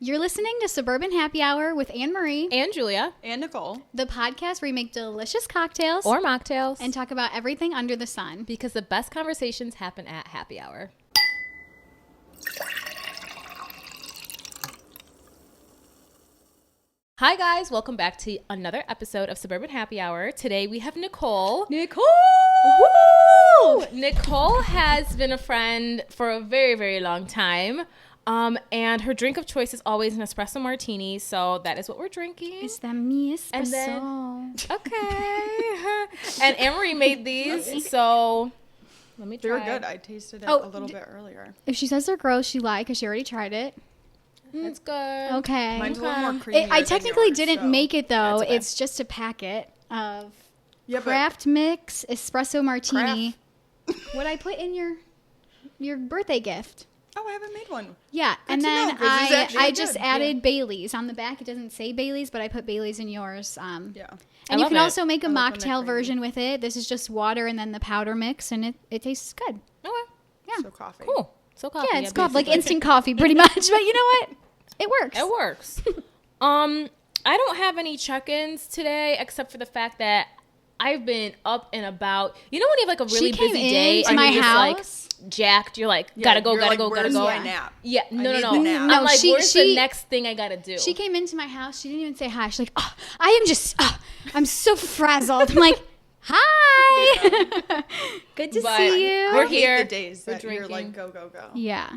You're listening to Suburban Happy Hour with Anne-Marie and Julia and Nicole, the podcast where we make delicious cocktails or mocktails and talk about everything under the sun. because the best conversations happen at happy hour. Hi guys, welcome back to another episode of Suburban Happy Hour. Today we have Nicole. Woo! Nicole has been a friend for a very, very long time. And her drink of choice is always an espresso martini, so that is what we're drinking. Is that me espresso? And then, okay. And Anne-Marie made these, so let me try. they were good. I tasted it a little bit earlier. If she says they're gross, she lied because she already tried it. It's good. Okay. Mine's a little more creamy. I technically yours, didn't so make it though. that's okay. It's just a packet of Yeah, craft mix espresso martini. What I put in your birthday gift. Oh, I haven't made one. Yeah, Good and to then know, 'cause it's actually I good. just added Bailey's on the back. It doesn't say Bailey's, but I put Bailey's in yours. Yeah. And I you love can it. also make a I like when they're mocktail creamy. version with it. This is just water and then the powder mix, and it tastes good. Okay. Yeah, So coffee. Cool. So coffee. yeah, it's called like basically. instant coffee, pretty much. But you know what? It works. It works. I don't have any check-ins today except for the fact that I've been up and about. You know when you have like a really She came busy day into and my you're just house. like jacked, you're like Yeah, gotta go, you're gotta like, go, gotta "Where's go. my nap? Yeah, I no. need the nap." No, I'm like, where's she- the next thing I gotta do? She came into my house. She didn't even say hi. She's like, oh, I am just, I'm so frazzled. I'm like, hi. Good to But see you. we're I hate here. the days We're that you're like, drinking. go, go, go. Yeah.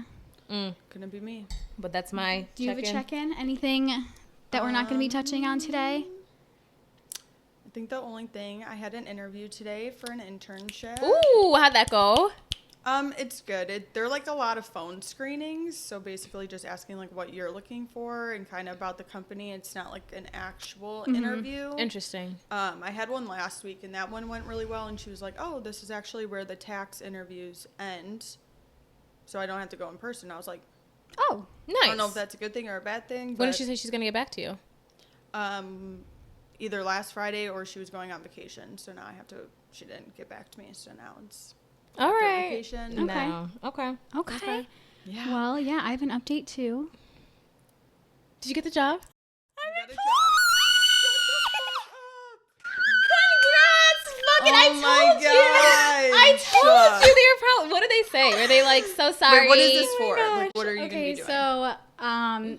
Couldn't be me. But that's my Do you have a check-in. check-in? Anything that we're not going to be touching on today? I think the only thing, I had an interview today for an internship. Ooh, how'd that go? It's good. They're like a lot of phone screenings, so basically just asking like what you're looking for and kind of about the company. It's not like an actual interview. Interesting. I had one last week and that one went really well, and she was like, "Oh, this is actually where the tax interviews end, so I don't have to go in person." I was like, Oh, Nice. I don't know if that's a good thing or a bad thing. When But, did she say she's gonna get back to you? either last Friday or she was going on vacation, so now I have to. She didn't get back to me, so now it's All after right. vacation. Okay. No. Okay. okay. Yeah. Well, yeah, I have an update too. Did you get the job? I got a job. Congrats! Fucking Oh my gosh. I told you they were probably. What do they say? Are they like so sorry? Wait, what is this Oh for? my gosh. Like, what are you going to be doing? So,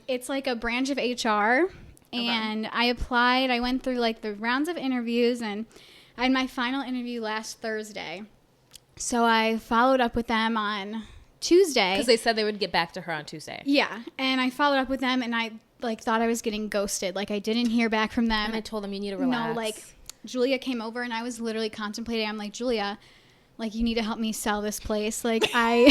it's like a branch of HR, and I applied. I went through like the rounds of interviews, and I had my final interview last Thursday. So I followed up with them on Tuesday. Because they said they would get back to her on Tuesday. Yeah, and I followed up with them, and I like thought I was getting ghosted. Like I didn't hear back from them. And I told them you need to relax. No, like Julia came over, and I was literally contemplating. I'm like, Julia, like you need to help me sell this place. Like I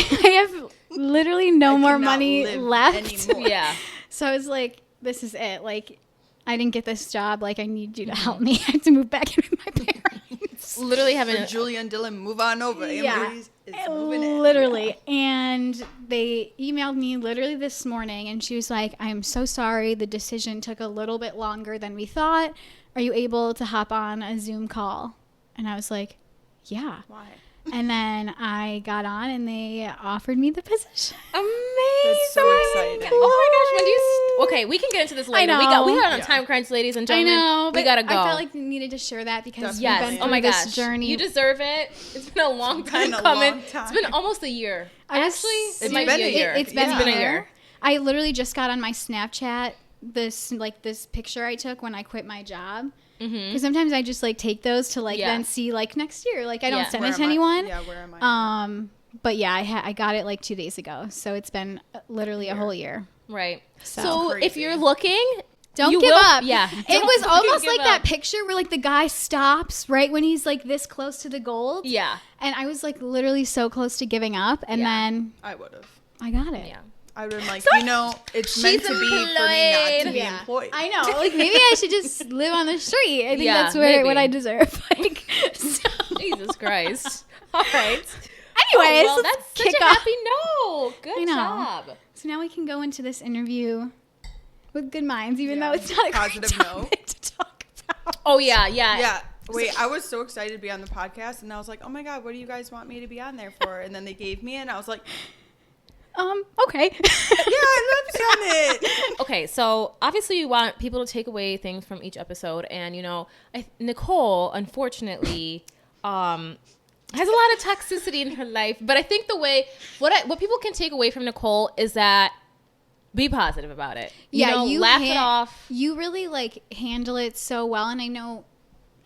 have literally no I more cannot money live left. anymore. Yeah. So I was like, this is it. Like I didn't get this job. Like I need you to help me. I have to move back in with my parents. Literally having For Julia and Dylan, move on over. Yeah. Emery's is moving in. Literally. And they emailed me literally this morning, and she was like, I'm so sorry. The decision took a little bit longer than we thought. Are you able to hop on a Zoom call? And I was like, yeah. Why? And then I got on, and they offered me the position. amazing. That's so exciting. Oh my gosh! When do you? Okay, we can get into this later. I We know. got on a Yeah. time crunch, ladies and I gentlemen. know, but we gotta go. I felt like we needed to share that because Definitely. we've Yes. been Oh through my this gosh. journey. You deserve it. It's been a long time been a coming. long time. It's been almost a year. I was- Actually, It's it might been be a a- year. It's been, a a year. year. I literally just got on my Snapchat this picture I took when I quit my job. Because sometimes I just like take those to like Yeah. then see like next year. Like I don't Yeah. send Where it to am I? anyone. Yeah, where am I? But yeah, I got it like 2 days ago. So it's been literally a whole year. Right. So- So if Crazy. you're looking, Don't you give will- up. Yeah. It Don't was fucking almost give like up. that picture where like the guy stops right when he's like this close to the gold. Yeah. And I was like literally so close to giving up. And Yeah. then I would have. I got it. Yeah. I would have been like, So it's she's meant to be for me not to be Yeah. employed. I know. Like maybe I should just live on the street. I think Yeah, that's what maybe. I deserve. Like, so. Jesus Christ. All right. Anyways, well, let's that's such kick a off. happy note. I Good know. job. So now we can go into this interview with good minds, even Yeah, though it's not a positive great topic to talk about. Oh yeah, yeah. Yeah. Wait, I was so excited to be on the podcast, and I was like, oh my God, what do you guys want me to be on there for? And then they gave me it, and I was like, Okay. Yeah, I love Summit. Okay, so obviously you want people to take away things from each episode, and Nicole, unfortunately, has a lot of toxicity in her life. But I think what people can take away from Nicole is that be positive about it. You laugh it off. You really like handle it so well, and I know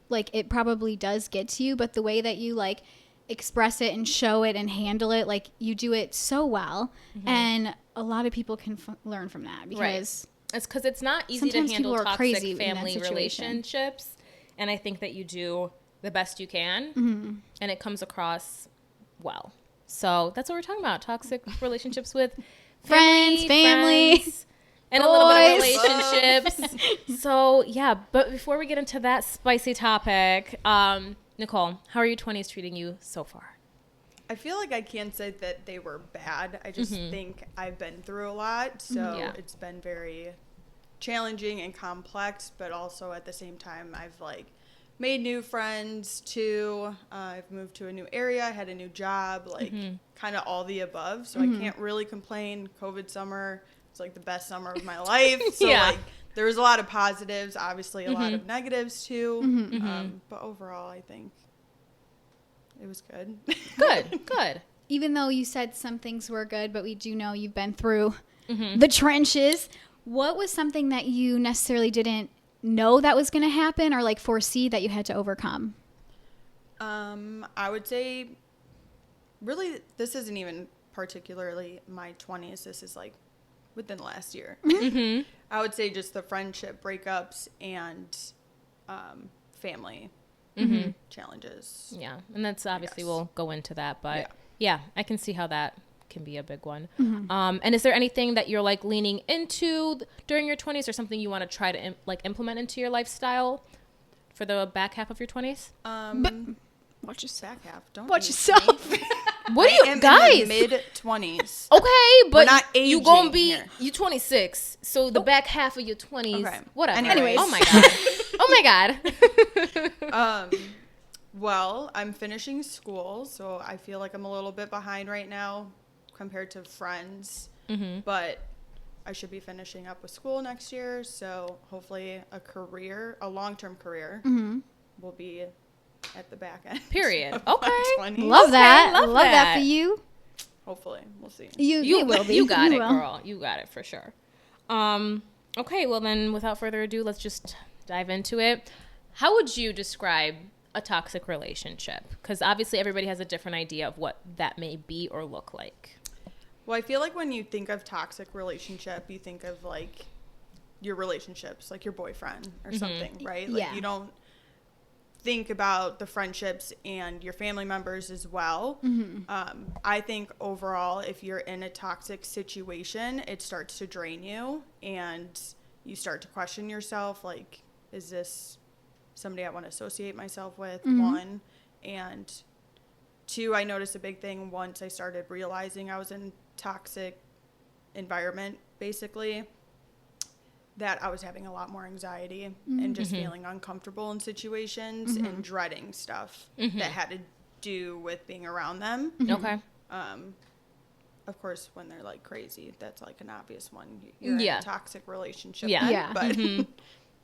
like it probably does get to you, but the way that you like express it and show it and handle it, like you do it so well, and a lot of people can learn from that because it's because it's not easy to handle toxic crazy family relationships, and I think that you do the best you can, and it comes across well. So that's what we're talking about: toxic relationships with family, and a little bit of relationships. So yeah, but before we get into that spicy topic, Nicole, how are your 20s treating you so far? I feel like I can't say that they were bad. I just think I've been through a lot, so it's been very challenging and complex, but also at the same time I've like made new friends too. I've moved to a new area, I had a new job, like kind of all the above, so I can't really complain. COVID summer was like the best summer of my life, so like there was a lot of positives, obviously a lot of negatives too, but overall I think it was good. Good. Even though you said some things were good, but we do know you've been through the trenches, what was something that you necessarily didn't know that was going to happen or like foresee that you had to overcome? I would say really this isn't even particularly my 20s. This is like within the last year. I would say just the friendship breakups and family challenges. Yeah, and that's obviously we'll go into that, but yeah, I can see how that can be a big one. And is there anything that you're like leaning into during your 20s or something you want to try to implement into your lifestyle for the back half of your 20s? Watch your back half. Don't watch yourself. What are you guys? Mid 20s. Okay, but we're not aging you gonna be here. you 26, so the back half of your 20s. Okay. Whatever. Anyways. Oh my god. Oh my god. Well, I'm finishing school, so I feel like I'm a little bit behind right now compared to friends, but I should be finishing up with school next year, so hopefully a long-term career will be at the back end. Period. Of Okay. my 20s. Love that. love Love that that for you. Hopefully. We'll see. You will be. You got it, will. girl. You got it for sure. Okay, well then, without further ado, let's just dive into it. How would you describe a toxic relationship? Because obviously everybody has a different idea of what that may be or look like. Well, I feel like when you think of toxic relationship, you think of like your relationships, like your boyfriend or something, right? Like you don't think about the friendships and your family members as well. I think overall, if you're in a toxic situation, it starts to drain you and you start to question yourself, like, is this somebody I want to associate myself with? One. And two, I noticed a big thing once I started realizing I was in toxic environment, basically, that I was having a lot more anxiety and just feeling uncomfortable in situations and dreading stuff that had to do with being around them. Okay. Of course, when they're like crazy, that's like an obvious one. You're in a toxic relationship. Yeah. But,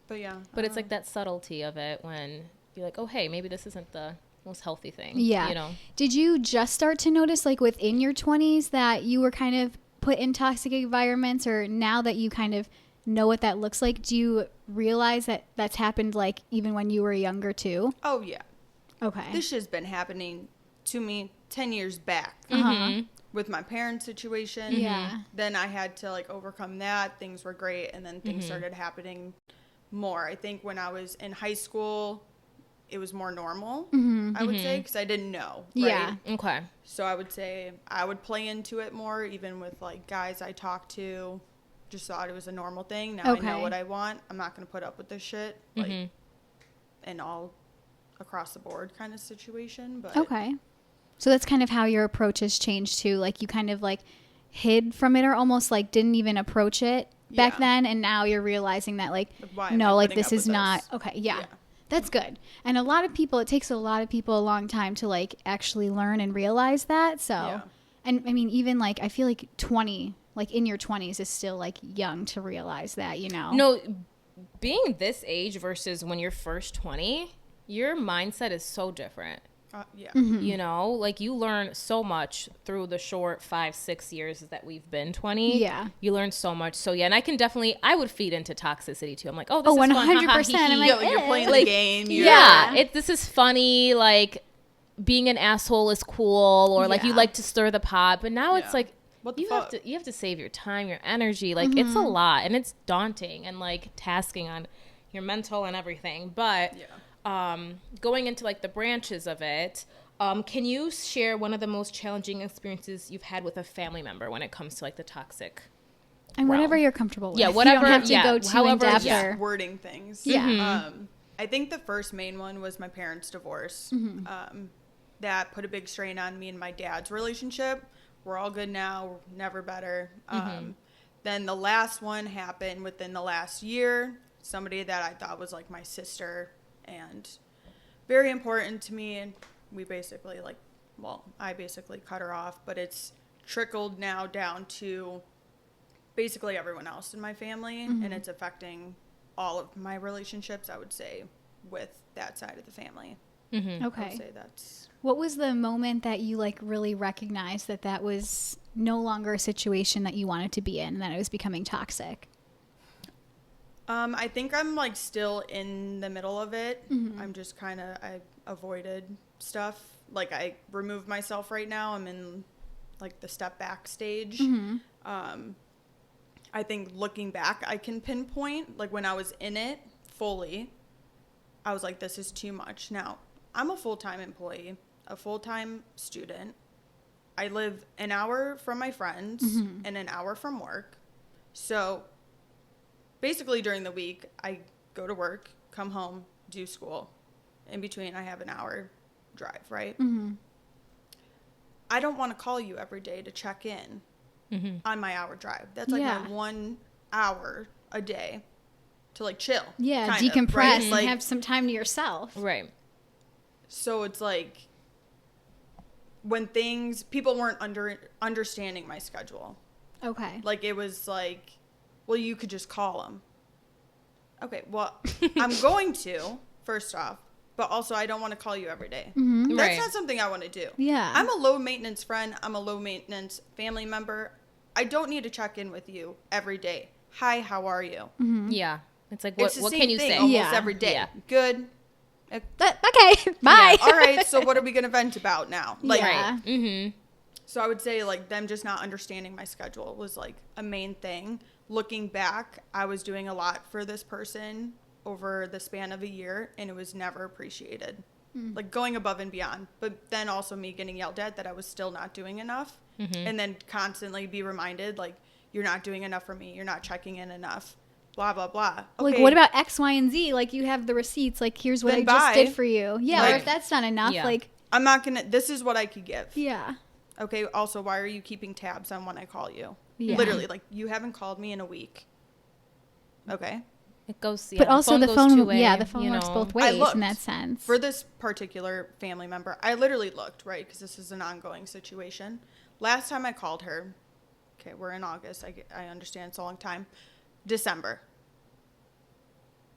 but yeah. But it's like that subtlety of it when you're like, oh, hey, maybe this isn't the most healthy thing. Yeah. You know? Did you just start to notice like within your 20s that you were kind of put in toxic environments, or now that you kind of know what that looks like, do you realize that that's happened like even when you were younger too? Oh, yeah. Okay. This has been happening to me 10 years back with my parents' situation. Yeah. Then I had to like overcome that. Things were great. And then things started happening more. I think when I was in high school, it was more normal, I would say, because I didn't know. Right? Yeah. Okay. So I would say I would play into it more, even with like guys I talked to. Just thought it was a normal thing. Now I know what I want. I'm not going to put up with this shit. Like, and all across the board kind of situation. But Okay. So that's kind of how your approach has changed too. Like you kind of like hid from it or almost like didn't even approach it back then. And now you're realizing that like, no, like this is not. Okay. Yeah. That's good. And a lot of people, it takes a lot of people a long time to like actually learn and realize that. So And I mean, even like, I feel like 20, like in your 20s is still like young to realize that, you know? No, being this age versus when you're first 20, your mindset is so different. Yeah. You know, like you learn so much through the short 5-6 years that we've been 20. Yeah. You learn so much. So yeah, and I would feed into toxicity too. I'm like, oh, this is 100%. fun. Ha, ha, he, I'm he. like, You're playing Like, the game. Yeah. This is funny. Like being an asshole is cool, or like you like to stir the pot. But now it's like, what the you fuck? have to save your time, your energy. Like it's a lot, and it's daunting and like tasking on your mental and everything. But going into like the branches of it, can you share one of the most challenging experiences you've had with a family member when it comes to like the toxic? And whatever you're comfortable with. Yeah, whatever. You don't have to go too in depth. Just wording things. Yeah. I think the first main one was my parents' divorce. That put a big strain on me and my dad's relationship. We're all good now. Never better. Then the last one happened within the last year. Somebody that I thought was like my sister and very important to me. And we basically I basically cut her off, but it's trickled now down to basically everyone else in my family. And it's affecting all of my relationships, I would say, with that side of the family. Okay. I would say that's... What was the moment that you like really recognized that that was no longer a situation that you wanted to be in, and that it was becoming toxic? I think I'm like still in the middle of it. I'm just I avoided stuff. Like I removed myself right now. I'm in like the step back stage. I think looking back, I can pinpoint like when I was in it fully, I was like, this is too much. Now I'm a full-time employee, a full-time student. I live an hour from my friends and an hour from work. So basically during the week, I go to work, come home, do school. In between, I have an hour drive, right? I don't want to call you every day to check in on my hour drive. That's like my 1 hour a day to like chill. Yeah, kind decompress of, right? and Like, have some time to yourself. Right. So it's like when people weren't understanding my schedule. Okay. Like it was like, well, you could just call them. Okay, well, I'm going to, first off, but also I don't want to call you every day. That's not something I want to do. Yeah. I'm a low maintenance friend. I'm a low maintenance family member. I don't need to check in with you every day. Hi, how are you? Yeah. It's like, It's what the can same you thing say? almost every day. Yeah. Good. Okay. Bye. All right, so what are we going to vent about now? Like, Yeah. So I would say like them just not understanding my schedule was like a main thing. Looking back, I was doing a lot for this person over the span of a year, and it was never appreciated. Like going above and beyond, but then also me getting yelled at that I was still not doing enough, and then constantly be reminded like, you're not doing enough for me, you're not checking in enough, blah blah blah. Okay, Like, what about X, Y, and Z? Like, you have the receipts. Like, here's what Then I just buy. did for you. Yeah, Like- or if that's not enough, Yeah. like, I'm not gonna, this is what I could give. yeah. Okay, also, why are you keeping tabs on when I call you? Yeah. Literally, like, you haven't called me in a week. Okay. It goes, But also the goes phone, two-way, the phone you works know. both I ways looked in that sense. For this particular family member, I literally looked, right, because this is an ongoing situation. Last time I called her, okay, we're in August. I understand it's a long time. December.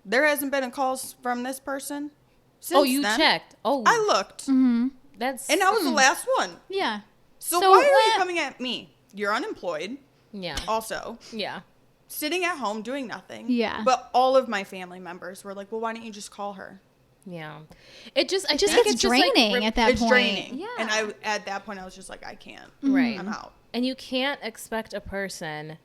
There hasn't been a call from this person since Oh, you then. checked. Oh, I looked. that's... And that was the last one. Yeah. So So why are you what- coming at me? You're unemployed. Yeah. Also, Yeah. sitting at home doing nothing. Yeah. But all of my family members were like, well, why don't you just call her? Yeah. It just, I Just think gets it's just, like, draining at that It's point. draining. Yeah. And at that point, I was just like, I can't. Right. I'm out. And you can't expect a person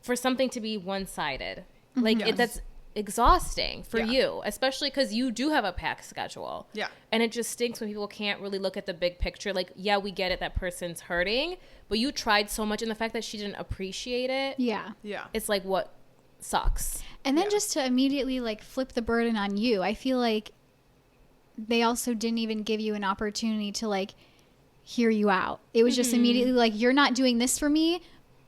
for something to be one-sided. Like, Yes. that's exhausting for Yeah. you, especially because you do have a packed schedule. Yeah. And it just stinks when people can't really look at the big picture. Like, yeah, we get it, that person's hurting, but you tried so much, and the fact that she didn't appreciate it, Yeah. Yeah. it's like what sucks. And then Yeah. just to immediately like flip the burden on you, I feel like they also didn't even give you an opportunity to like hear you out. It was just immediately like, you're not doing this for me,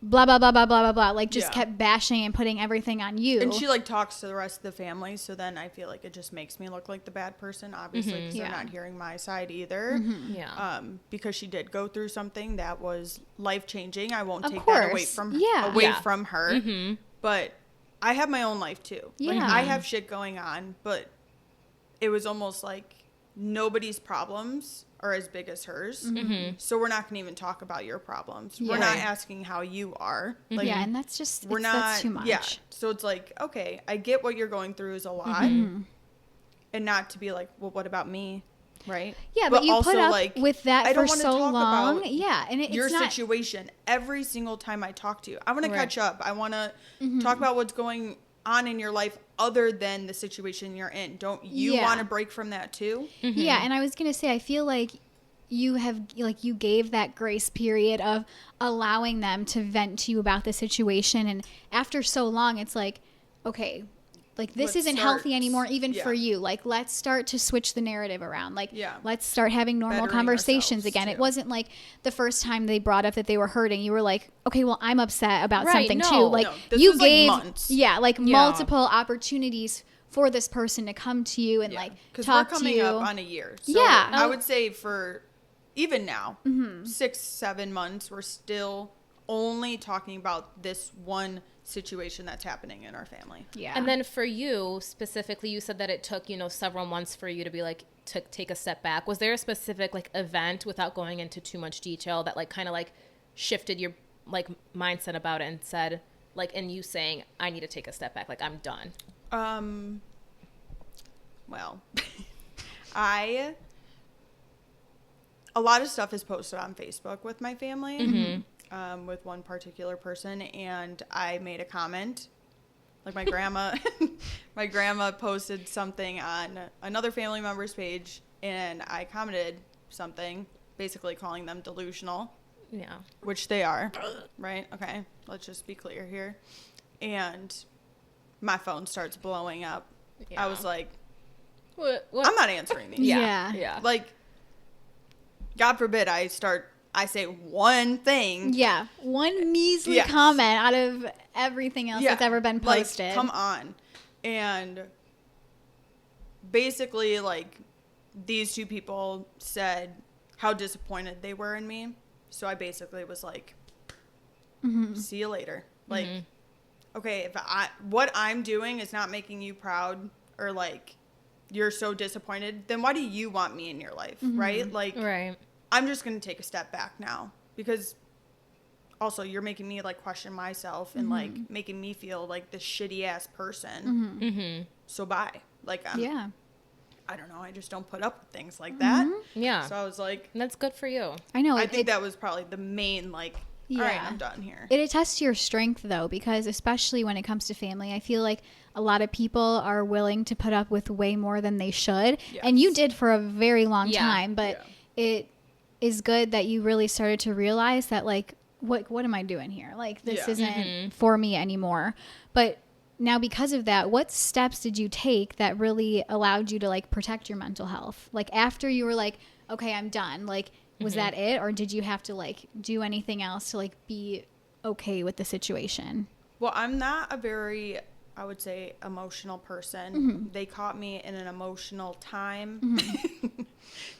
blah, blah, blah, blah, blah, blah, blah. Like, just kept bashing and putting everything on you. And she, like, talks to the rest of the family, so then I feel like it just makes me look like the bad person, obviously, because they're not hearing my side either. Yeah. Because she did go through something that was life-changing. I won't take course. that away from her. But I have my own life, too. Like, I have shit going on, but it was almost like nobody's problems are as big as hers. So we're not going to even talk about your problems. We're not asking how you are. Like, and that's just, that's too much. Yeah. So it's like, okay, I get what you're going through is a lot. And not to be like, well, what about me? Right? Yeah, but you also, put up like, with that I don't for wanna so talk long. about Yeah, and your situation every single time I talk to you. I want to catch up. I want to talk about what's going on in your life other than the situation you're in. Don't you want to break from that too? Yeah, and I was going to say, I feel like you gave that grace period of allowing them to vent to you about the situation. And after so long, it's like, okay, like this isn't healthy anymore, even for you. Like, let's start to switch the narrative around. Like, let's start having normal conversations again. It wasn't like the first time they brought up that they were hurting, you were like, okay, well, I'm upset about something too. Like, you gave, multiple opportunities for this person to come to you and like talk to you. Because we're coming up on a year. So I would say for even now, 6-7 months, we're still only talking about this one situation that's happening in our family. Yeah. And then for you specifically, you said that it took, several months for you to be like, to take a step back. Was there a specific like event, without going into too much detail, that like kind of like shifted your like mindset about it and said like, and you saying, I need to take a step back, like I'm done? Well, a lot of stuff is posted on Facebook with my family. With one particular person, and I made a comment. Like my grandma posted something on another family member's page, and I commented something, basically calling them delusional. Yeah. Which they are, right? Okay, let's just be clear here. And my phone starts blowing up. I was like, what? I'm not answering these. Yeah. Like, God forbid I say one thing. Yeah. One measly comment out of everything else that's ever been posted. Like, come on. And basically, like, these two people said how disappointed they were in me. So I basically was like, see you later. Like, okay, if what I'm doing is not making you proud, or like you're so disappointed, then why do you want me in your life? Right? Like, I'm just going to take a step back now, because also you're making me like question myself and like making me feel like this shitty ass person. So bye. Like, I don't know. I just don't put up with things like that. Yeah. So I was like, that's good for you. I know. I think that was probably the main, like, all right, I'm done here. It attests to your strength, though, because especially when it comes to family, I feel like a lot of people are willing to put up with way more than they should. Yes. And you did for a very long time, but it is good that you really started to realize that, like, what am I doing here? Like, this isn't for me anymore. But now, because of that, what steps did you take that really allowed you to, like, protect your mental health? Like, after you were like, okay, I'm done. Like, was that it? Or did you have to, like, do anything else to, like, be okay with the situation? Well, I'm not a very, I would say, emotional person. They caught me in an emotional time.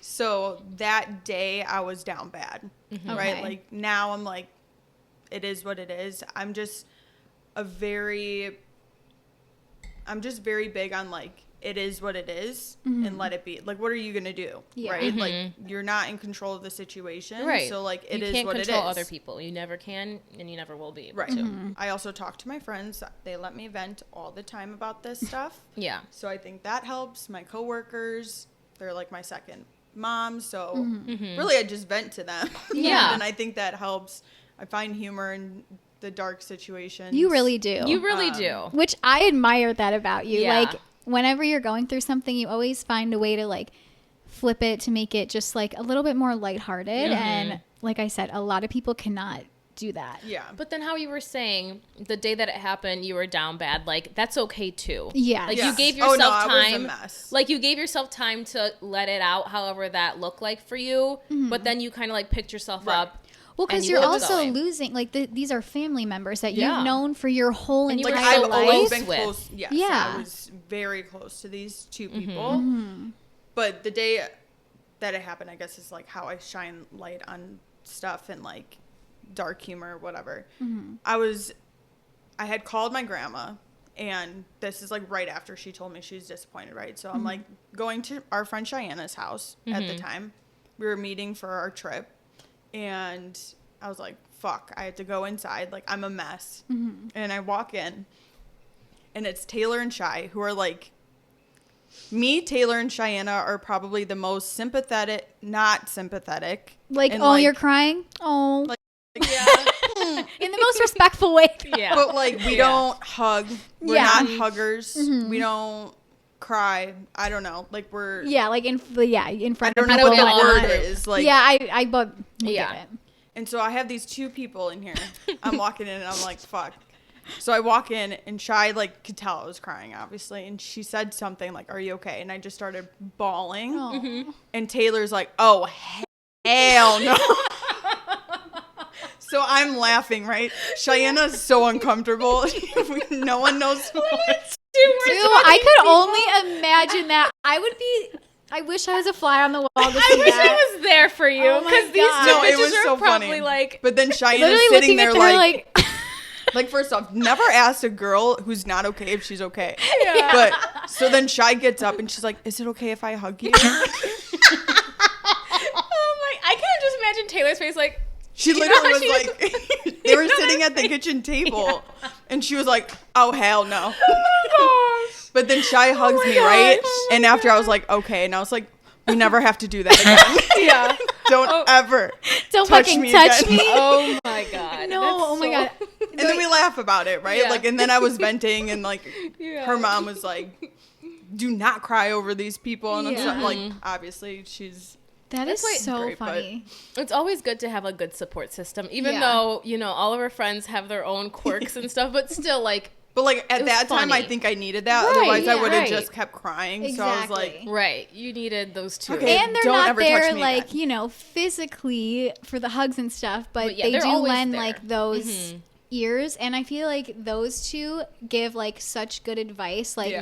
So that day I was down bad, right? Like, now I'm like, it is what it is. I'm just very big on, like, it is what it is, and let it be. Like, what are you going to do? Right? Like, you're not in control of the situation. Right. So, like, it is what it is. You can't control other people. You never can, and you never will be able to. I also talk to my friends. They let me vent all the time about this stuff. So I think that helps. My coworkers, they're like my second mom. So really, I just vent to them. And I think that helps. I find humor in the dark situations. You really do. You really do. Which I admire that about you. Like, whenever you're going through something, you always find a way to, like, flip it to make it just, like, a little bit more lighthearted. And like I said, a lot of people cannot do that. But then how you were saying the day that it happened, you were down bad. Like, that's okay too. Like, you gave yourself time. I was a mess. Like, you gave yourself time to let it out, however that looked like for you. But then you kind of, like, picked yourself up. Well, because you're also losing, like, these are family members that you've known for your whole entire life. I've always been close. Yes, yeah. I was very close to these two people. Mm-hmm. But the day that it happened, I guess, is, like, how I shine light on stuff and, like, dark humor, whatever. Mm-hmm. I had called my grandma, and this is, like, right after she told me she was disappointed, right? So I'm, like, going to our friend Cheyenne's house at the time. We were meeting for our trip. And I was like, fuck, I had to go inside. Like, I'm a mess. Mm-hmm. And I walk in, and it's Taylor and Shy, who are, like, me, Taylor, and Cheyenne are probably the most not sympathetic. Like, and, like, you're crying? Oh. Like, yeah. In the most respectful way. Yeah. But, like, we don't hug. We're not huggers. Mm-hmm. We don't cry. I don't know. Like, we're like in front of I don't know what the word is. Like, but get it. And so I have these two people in here. I'm walking in and I'm like, fuck. So I walk in and Shy, like, could tell I was crying, obviously, and she said something like, "Are you okay?" And I just started bawling. Mm-hmm. And Taylor's like, "Oh, hell no." So I'm laughing, right? Cheyenne's so uncomfortable. No one knows what. I could only imagine that. I wish I was a fly on the wall to see I wish I was there for you. Because these two bitches are so probably funny. Like. But then Cheyenne is sitting there like, like, first off, never ask a girl who's not okay if she's okay. Yeah. But so then Shy gets up and she's like, "Is it okay if I hug you?" I can just imagine Taylor's face like. She literally was like, they were sitting at the kitchen table, and she was like, "Oh, hell no." Oh my gosh. But then Shy hugs me, right? And after I was like, okay. And I was like, we never have to do that again. Yeah. Don't ever touch me again. Oh my God. No, my God. And then we laugh about it, right? Yeah. Like, and then I was venting, and like, her mom was like, "Do not cry over these people." And I'm like, obviously she's... That's so great, funny. It's always good to have a good support system, even though, all of our friends have their own quirks and stuff, but still, like... But, like, at that time, I think I needed that. Right, otherwise, I would have just kept crying. Exactly. So I was like... Right. You needed those two. Okay, and they're not there, like, physically for the hugs and stuff, but they do lend, like, those ears. And I feel like those two give, like, such good advice. Like,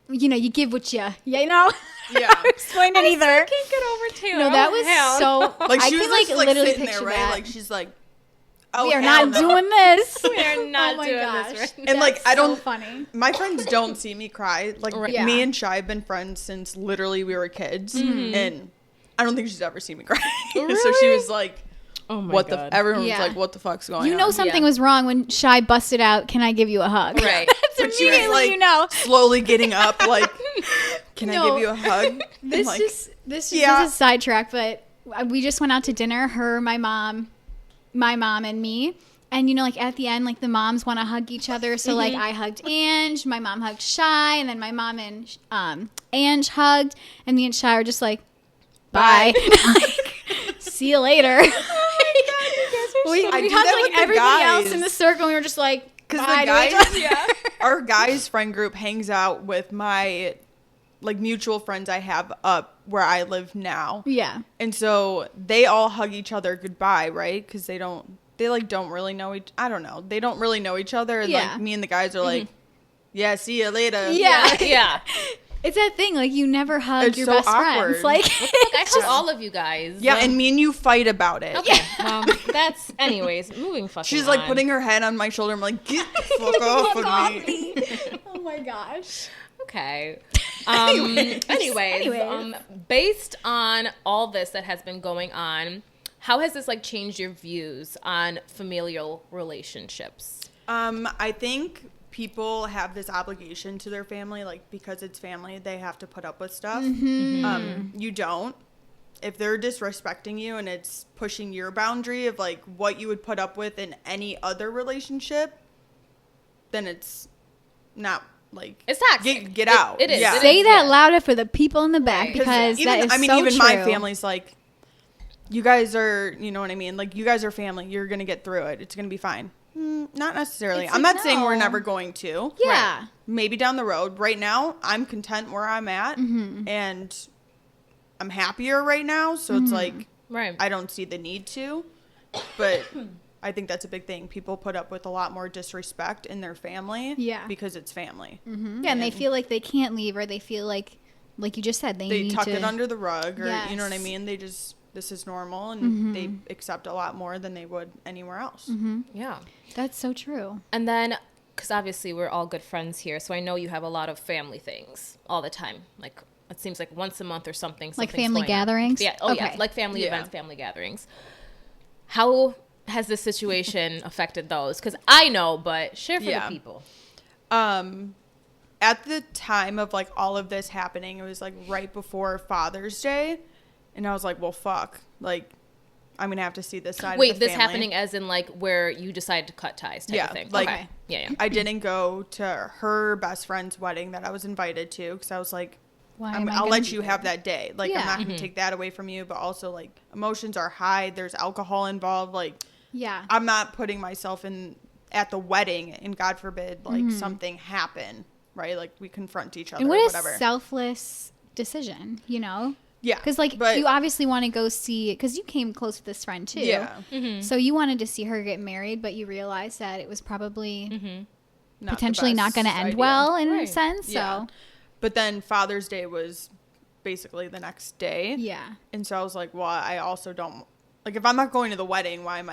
you give what you know. Yeah. Explain it either. I can't get over Taylor. No, that was so. Like, she was like literally sitting there, right? Like, she's like, "Oh, we are not doing this. We are not doing this right now." And like, I don't. Funny. My friends don't see me cry. Like, me and Shy have been friends since literally we were kids, and I don't think she's ever seen me cry. Really? So she was like, "Oh my God!" Everyone was like, "What the fuck's going on?" You know something was wrong when Shy busted out, "Can I give you a hug?" Right. That's immediately you know. Slowly getting up, like, "Can I give you a hug?" This is a sidetrack, but we just went out to dinner. Her, my mom, and me. And, like, at the end, like, the moms want to hug each other. So, like, I hugged Ange, my mom hugged Shy, and then my mom and Ange hugged. And me and Shy were just like, bye. Like, see you later. We hugged, like, everybody else in the circle. And we were just like, because the guys, our guys' friend group hangs out with my, like, mutual friends I have up where I live now. Yeah. And so they all hug each other goodbye, right? Because they don't really know I don't know. They don't really know each other. And like, me and the guys are like, yeah, see you later. Yeah. Yeah. It's that thing, like, you never hug your best friends. Like, I hug all of you guys. Yeah, and me and you fight about it. Okay, well, that's, anyways, moving fucking She's, like, putting her head on my shoulder. I'm like, get the fuck off of me. Oh, my gosh. Okay. Anyways, based on all this that has been going on, how has this, like, changed your views on familial relationships? I think... people have this obligation to their family, like, because it's family, they have to put up with stuff. You don't. If they're disrespecting you and it's pushing your boundary of, like, what you would put up with in any other relationship, then it's not, like, it's toxic. Get out. It is. Yeah. Say that louder for the people in the back, because even, that is even so my true. family's like, you guys are, you know what I mean? Like, you guys are family. You're going to get through it. It's going to be fine. Not necessarily. I'm not saying we're never going to. Yeah. Right. Maybe down the road. Right now, I'm content where I'm at. And I'm happier right now. So it's like, Right. I don't see the need to, but I think that's a big thing. People put up with a lot more disrespect in their family because it's family. Yeah, and they feel like they can't leave, or they feel like you just said, they tuck need it under the rug, or Yes. you know what I mean? They just, this is normal, and they accept a lot more than they would anywhere else. Yeah. That's so true. And then, because obviously we're all good friends here, so I know you have a lot of family things all the time. Like, it seems like once a month or something. Like family gatherings? Yeah. Oh, yeah. Like family events, family gatherings. How has this situation affected those? Because I know, but share for the people. At the time of like all of this happening, it was like right before Father's Day, and I was like, well, fuck, like I'm gonna have to see this side. Wait, of the this family. happening as in like where you decide to cut ties type of thing. Like, okay. Yeah. I didn't go to her best friend's wedding that I was invited to because I was like, I'll let you have that day. Like, I'm not gonna take that away from you, but also like emotions are high. There's alcohol involved. Like, I'm not putting myself in at the wedding, and God forbid, like something happen. Right, like we confront each other. And what what whatever. A selfless decision, you know? Yeah, because like you obviously want to go see, because you came close with this friend too. Yeah, so you wanted to see her get married, but you realized that it was probably not potentially not going to end well in a sense. So, but then Father's Day was basically the next day. Yeah, and so I was like, well, I also don't like, if I'm not going to the wedding, why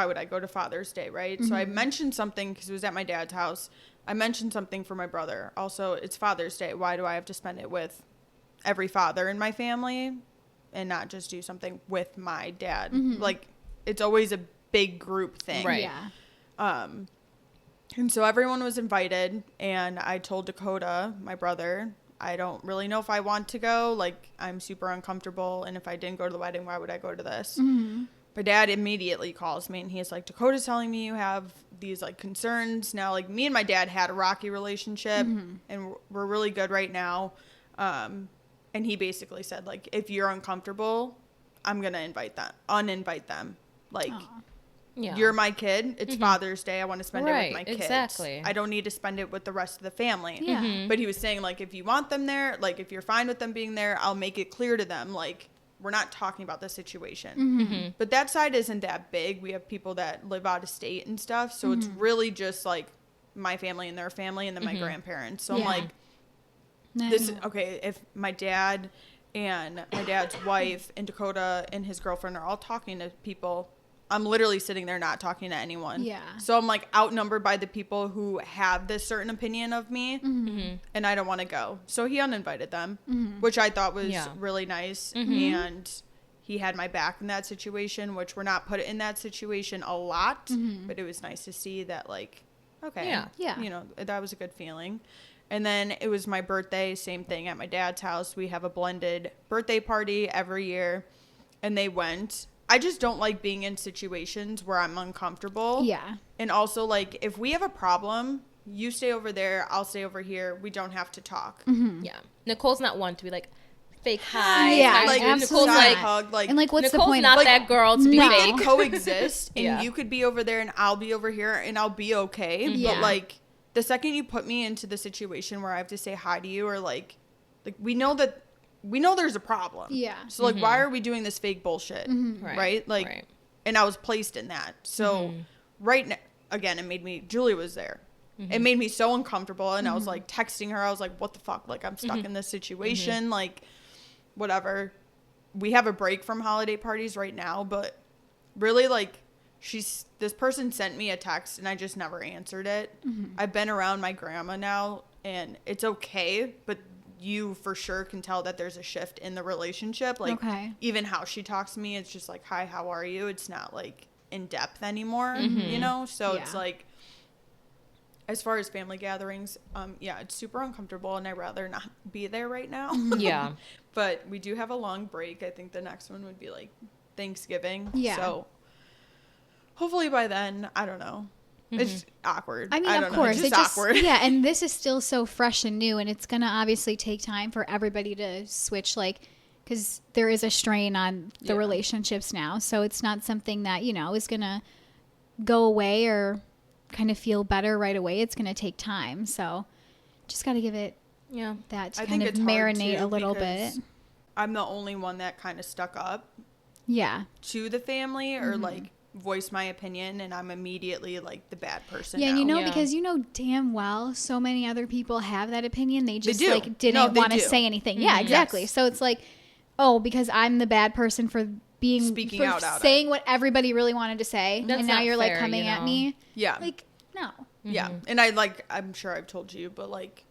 would I go to Father's Day, right? So I mentioned something because it was at my dad's house. I mentioned something for my brother. Also, it's Father's Day. Why do I have to spend it with every father in my family and not just do something with my dad? Like, it's always a big group thing. Right. Yeah. And so everyone was invited, and I told Dakota, my brother, I don't really know if I want to go. Like, I'm super uncomfortable, and if I didn't go to the wedding, why would I go to this? My dad immediately calls me, and he's like, Dakota's telling me you have these, like, concerns. Now, like, me and my dad had a rocky relationship, and we're really good right now. And he basically said, like, if you're uncomfortable, I'm going to uninvite them. Like, you're my kid. It's Father's Day. I want to spend it with my kids. Exactly. I don't need to spend it with the rest of the family. Yeah. But he was saying, like, if you want them there, like, if you're fine with them being there, I'll make it clear to them, like, we're not talking about the situation. But that side isn't that big. We have people that live out of state and stuff. So it's really just like my family and their family, and then my grandparents. So I'm like, okay, if my dad and my dad's wife and Dakota and his girlfriend are all talking to people, I'm literally sitting there not talking to anyone. Yeah. So I'm like outnumbered by the people who have this certain opinion of me, and I don't want to go. So he uninvited them, which I thought was really nice. And he had my back in that situation, which we're not put in that situation a lot, but it was nice to see that, like, okay, you know, that was a good feeling. And then it was my birthday, same thing at my dad's house. We have a blended birthday party every year, and they went. I just don't like being in situations where I'm uncomfortable. Yeah. And also, like, if we have a problem, you stay over there, I'll stay over here. We don't have to talk. Yeah. Nicole's not one to be like, fake hi. Yeah, like, absolutely Nicole's like, not. hug, like, And like, what's Nicole's the point? not Like, that girl to be no. fake. we can coexist, and Yeah. you could be over there, and I'll be over here, and I'll be okay. Yeah. But, like, the second you put me into the situation where I have to say hi to you, or, like we know there's a problem. Yeah. So, like, why are we doing this fake bullshit? Right? Like, Right. and I was placed in that. So right now, again, it made me, Julia was there. It made me so uncomfortable. And I was like texting her. I was like, what the fuck? Like, I'm stuck in this situation. Like, whatever. We have a break from holiday parties right now, but really, like, this person sent me a text and I just never answered it. I've been around my grandma now, and it's okay, but you for sure can tell that there's a shift in the relationship. Like, even how she talks to me, it's just like, hi, how are you? It's not like in depth anymore, you know? So it's like, as far as family gatherings, it's super uncomfortable, and I'd rather not be there right now. Yeah. But we do have a long break. I think the next one would be like Thanksgiving. Yeah. So hopefully by then, I don't know. It's awkward. I mean, I of don't course, know. It's just awkward. Yeah, and this is still so fresh and new, and it's gonna obviously take time for everybody to switch, like, because there is a strain on the relationships now. So it's not something that, you know, is gonna go away or kind of feel better right away. It's gonna take time. So just got to give it that to I kind think of it's hard marinate too, a little because bit. I'm the only one that kind of stuck up Yeah. to the family or like voice my opinion, and I'm immediately like the bad person. Yeah, now. and Yeah. because damn well so many other people have that opinion. They just do. like didn't No, they want to do. say anything. Yeah, exactly. Yes. So it's like, oh, because I'm the bad person for Speaking for out saying what everybody really wanted to say, That's and now not you're like fair, coming you at know? me. Yeah. Like, no. Yeah. And I'm sure I've told you, but like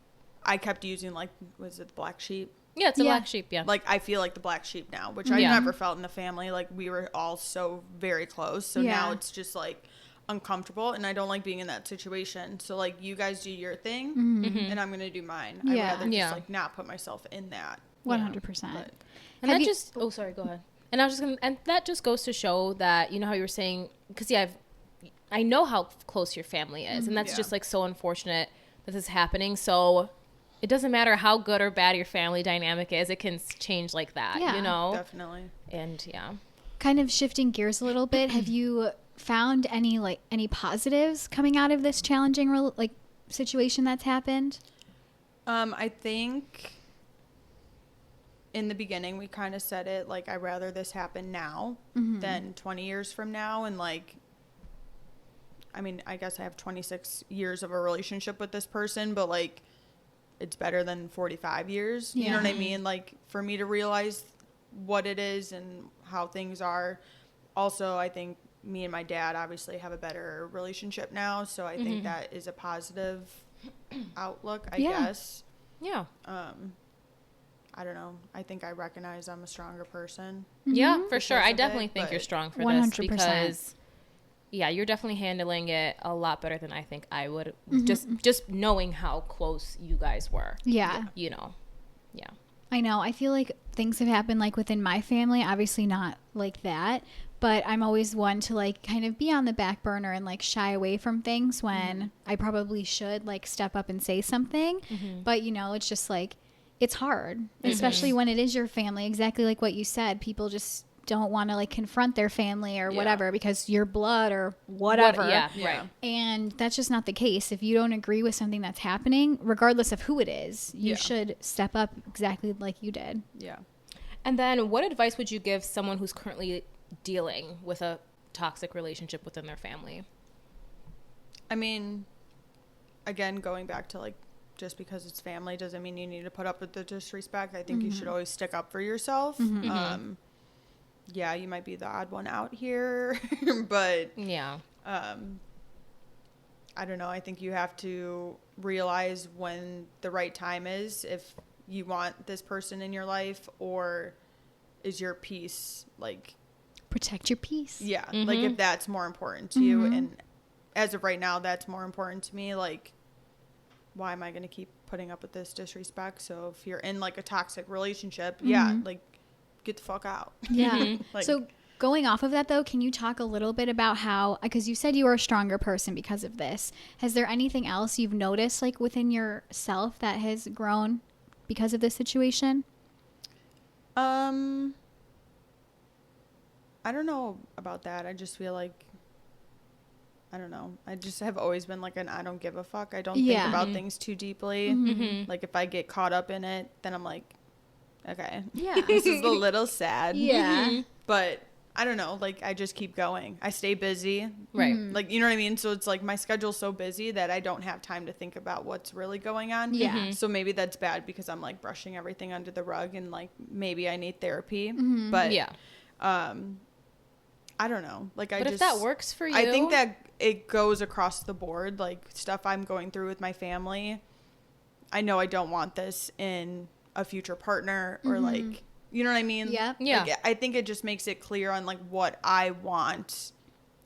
I kept using like, was it the black sheep? Yeah, it's a Yeah. black sheep. Yeah. Like I feel like the black sheep now, which I Yeah. never felt in the family. Like we were all so very close. So Yeah. now it's just like uncomfortable, and I don't like being in that situation. So like you guys do your thing and I'm going to do mine. Yeah. I'd rather just Yeah. like not put myself in that. 100%. But And Have that you- just oh sorry, go ahead. And I was just gonna, and that just goes to show that, you know how you were saying, because I know how close your family is, and that's Yeah. just like so unfortunate that this is happening. So it doesn't matter how good or bad your family dynamic is, it can change like that, Yeah. you know. definitely. And yeah, Kind of shifting gears a little bit, have you found any positives coming out of this challenging situation that's happened? I think in the beginning we kind of said it like I'd rather this happen now than 20 years from now, and like I mean I guess I have 26 years of a relationship with this person, but like it's better than 45 years. You know what I mean? Like for me to realize what it is and how things are. Also, I think me and my dad obviously have a better relationship now, so I think that is a positive outlook, I guess. yeah, I don't know. I think I recognize I'm a stronger person. yeah, for sure. Because I of definitely it, think you're but strong for 100%. this because yeah, you're definitely handling it a lot better than I think I would. Just knowing how close you guys were. Yeah. You know. Yeah. I know. I feel like things have happened like within my family, obviously not like that, but I'm always one to like kind of be on the back burner and like shy away from things when I probably should like step up and say something. But you know, it's just like it's hard, especially when it is your family, exactly like what you said. People just don't want to like confront their family or whatever because you're blood or whatever. Yeah, Yeah. right. And that's just not the case. If you don't agree with something that's happening, regardless of who it is, you should step up exactly like you did. Yeah. And then what advice would you give someone who's currently dealing with a toxic relationship within their family? I mean, again, going back to like, just because it's family doesn't mean you need to put up with the disrespect. I think you should always stick up for yourself. Yeah, you might be the odd one out here, but Yeah. I don't know. I think you have to realize when the right time is, if you want this person in your life, or is your peace like, Protect your peace. yeah, like if that's more important to you. And as of right now, that's more important to me. Like, why am I going to keep putting up with this disrespect? So if you're in like a toxic relationship, yeah, like get the fuck out. Yeah. Like, So going off of that though, can you talk a little bit about how, because you said you were a stronger person because of this. Has there anything else you've noticed like within yourself that has grown because of this situation? I don't know about that. I just feel like, I don't know. I just have always been like I don't give a fuck. I don't think about things too deeply. Like if I get caught up in it, then I'm like, okay, Yeah. this is a little sad. Yeah. But I don't know. Like I just keep going. I stay busy. Right. Like, you know what I mean? So it's like my schedule's so busy that I don't have time to think about what's really going on. Yeah. So maybe that's bad because I'm like brushing everything under the rug, and like maybe I need therapy. But Yeah. I don't know. Like But if that works for you, I think that it goes across the board. Like stuff I'm going through with my family, I know I don't want this in a future partner or like, you know what I mean? Yeah. Yeah. Like, I think it just makes it clear on like what I want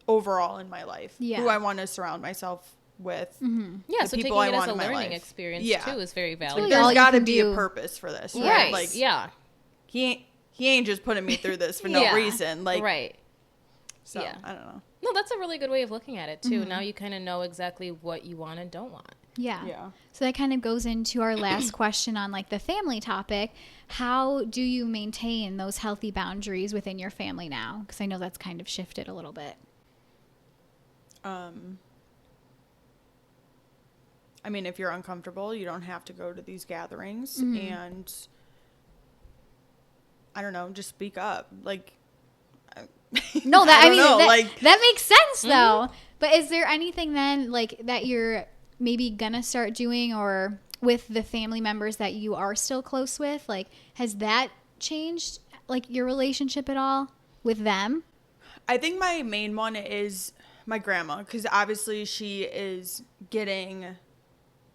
overall in my life. Yeah. Who I want to surround myself with. yeah. the So people taking I it as want a in my learning life. experience Yeah. too is very really valuable. all There's you got to can be do. a purpose for this. Right. Like yeah. he ain't just putting me through this for no Yeah. reason. Like, right. so Yeah. I don't know. No, that's a really good way of looking at it too. Now you kind of know exactly what you want and don't want. Yeah. Yeah. So that kind of goes into our last question on like the family topic. How do you maintain those healthy boundaries within your family now? Because I know that's kind of shifted a little bit. I mean, if you're uncomfortable, you don't have to go to these gatherings. And I don't know, just speak up. Like, no, that I mean, know, that makes sense though. But is there anything then like that you're maybe gonna start doing, or with the family members that you are still close with? Like, has that changed like your relationship at all with them? I think my main one is my grandma, because obviously she is getting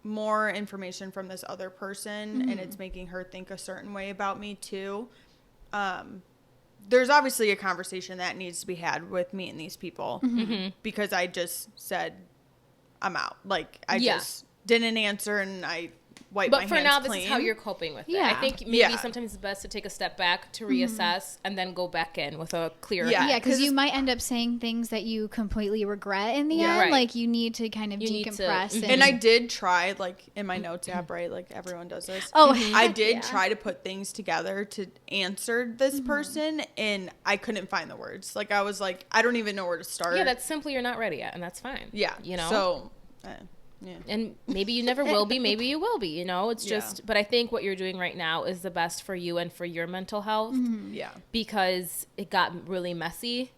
more information from this other person, and it's making her think a certain way about me too. There's obviously a conversation that needs to be had with me and these people, because I just said I'm out. Like, I just didn't answer, and I wiped my hands clean. But for now, this is how you're coping with it. I think maybe sometimes it's best to take a step back to reassess and then go back in with a clear head. Yeah, because you might end up saying things that you completely regret in the end. Right. Like, you need to kind of decompress. And I did try, like, in my notes app, right? Like, everyone does this. Oh, I did try to put things together to answer this person, and I couldn't find the words. Like, I was like, I don't even know where to start. Yeah, that's simply you're not ready yet, and that's fine. Yeah. You know? So, yeah. And maybe you never will be, maybe you will be, you know, it's just, but I think what you're doing right now is the best for you and for your mental health. Yeah. Because it got really messy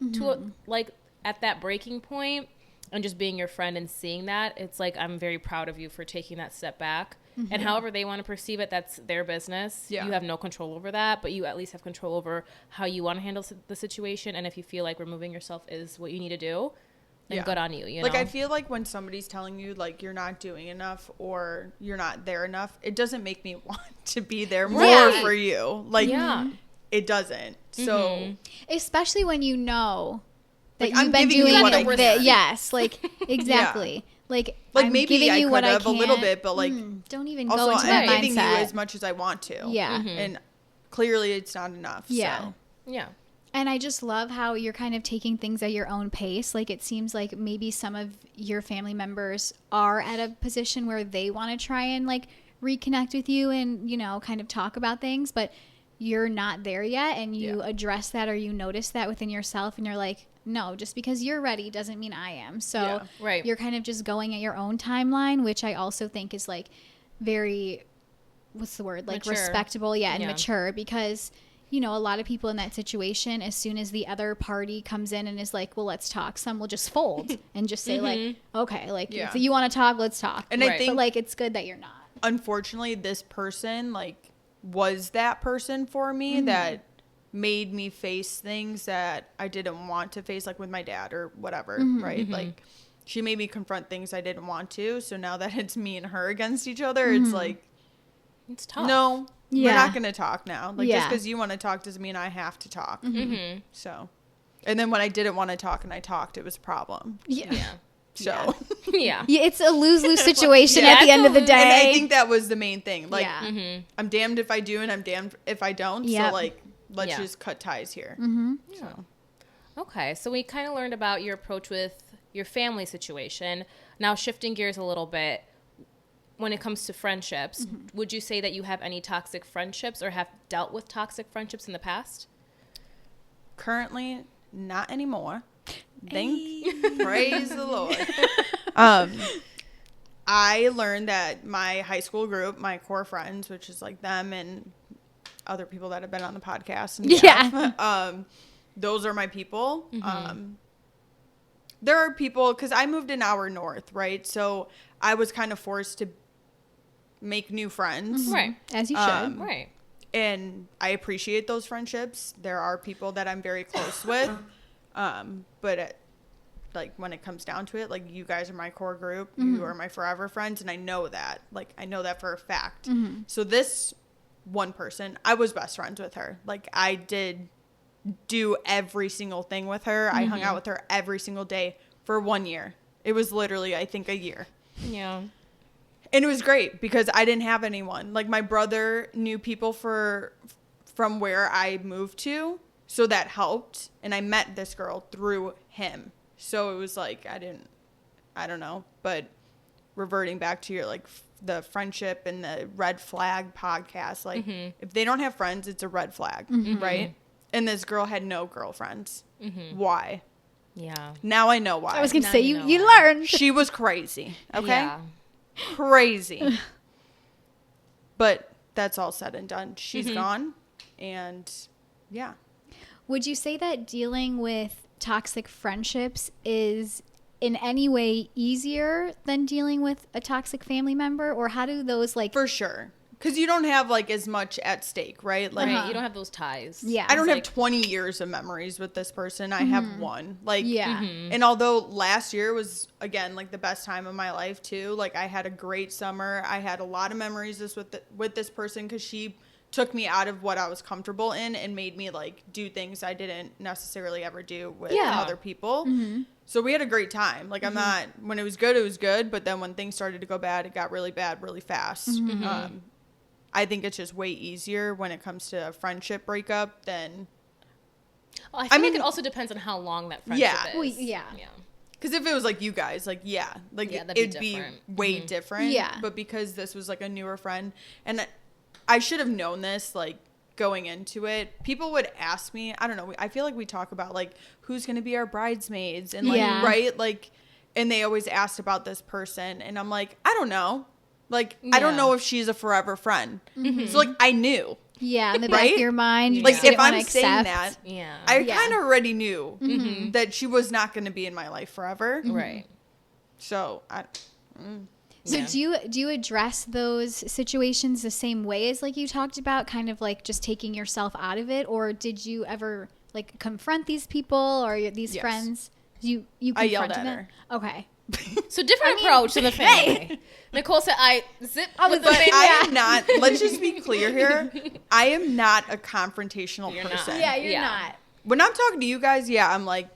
like at that breaking point, and just being your friend and seeing that, it's like, I'm very proud of you for taking that step back. And however they want to perceive it, that's their business. You have no control over that, but you at least have control over how you want to handle the situation. And if you feel like removing yourself is what you need to do, and good on you, you know? Like, I feel like when somebody's telling you, like, you're not doing enough or you're not there enough, it doesn't make me want to be there more for you. Like, it doesn't. So, especially when you know that like, you've been doing it. Yes, like, exactly. Like I'm maybe giving you I what could I have can. a little bit, but like, don't even also, go into that I'm giving you mindset. as much as I want to. Yeah. And clearly it's not enough. Yeah. So. Yeah. And I just love how you're kind of taking things at your own pace. Like, it seems like maybe some of your family members are at a position where they want to try and, like, reconnect with you and, you know, kind of talk about things, but you're not there yet. And you address that, or you notice that within yourself, and you're like, no, just because you're ready doesn't mean I am. So you're kind of just going at your own timeline, which I also think is, like, very, what's the word? Like, mature. Respectable. And mature, because you know, a lot of people in that situation, as soon as the other party comes in and is like, well, let's talk, some will just fold and just say, like, okay, like, if you want to talk, let's talk. And I think, but, like, it's good that you're not. Unfortunately, this person, like, was that person for me that made me face things that I didn't want to face, like with my dad or whatever, right? Like, she made me confront things I didn't want to. So now that it's me and her against each other, it's like, it's tough. No, we're not going to talk now. Like, just because you want to talk doesn't mean I have to talk. So, and then when I didn't want to talk and I talked, it was a problem. So, it's a lose-lose situation at the end of the day. And I think that was the main thing. Like, I'm damned if I do and I'm damned if I don't. So, like, let's just cut ties here. So. Okay, so we kind of learned about your approach with your family situation. Now, shifting gears a little bit, when it comes to friendships, would you say that you have any toxic friendships or have dealt with toxic friendships in the past? Currently, not anymore. Praise the Lord. I learned that my high school group, my core friends, which is like them and other people that have been on the podcast and stuff, those are my people. There are people, because I moved an hour north, right? So I was kind of forced to make new friends. Right. As you should. Right. And I appreciate those friendships. There are people that I'm very close with. But like, when it comes down to it, like, you guys are my core group. You are my forever friends. And I know that. Like, I know that for a fact. So this one person, I was best friends with her. Like, I did do every single thing with her. I hung out with her every single day for 1 year. It was literally, I think, a year. Yeah. And it was great because I didn't have anyone. Like, my brother knew people from where I moved to, so that helped. And I met this girl through him. So it was like, I don't know. But reverting back to your, like, the friendship and the red flag podcast, like, if they don't have friends, it's a red flag, right? And this girl had no girlfriends. Why? Yeah. Now I know why. I was going to say, you learned. She was crazy. Okay? Yeah. Crazy. But that's all said and done. She's gone. And yeah. Would you say that dealing with toxic friendships is in any way easier than dealing with a toxic family member? Or how do those like... For sure. Because you don't have like as much at stake, right? Like you don't have those ties. Yeah. I don't have 20 years of memories with this person. I have one. Like, yeah. And although last year was, again, like the best time of my life too. Like I had a great summer. I had a lot of memories with this person because she took me out of what I was comfortable in and made me like do things I didn't necessarily ever do with other people. So we had a great time. Like I'm not, when it was good, but then when things started to go bad, it got really bad really fast. I think it's just way easier when it comes to a friendship breakup than... Well, I mean, it also depends on how long that friendship is. Well, yeah. Because if it was like you guys, like, it'd be way different. Yeah. But because this was like a newer friend, and I should have known this, like, going into it, people would ask me, I don't know, I feel like we talk about, like, who's going to be our bridesmaids, and, like, right? Like, and they always asked about this person, and I'm like, I don't know. Like, I don't know if she's a forever friend. So, like, I knew. Yeah, in the back of your mind. You like, just if didn't I'm wanna saying accept. that, I kind of already knew that she was not going to be in my life forever. Right. So, So do you address those situations the same way as like you talked about, kind of like just taking yourself out of it, or did you ever like confront these people or these friends? You I yelled confronted at them? her. Okay. So different approach to the family. Nicole said, "I zip." But I am not. Let's just be clear here. I am not a confrontational person. Yeah, you're not. When I'm talking to you guys, I'm like,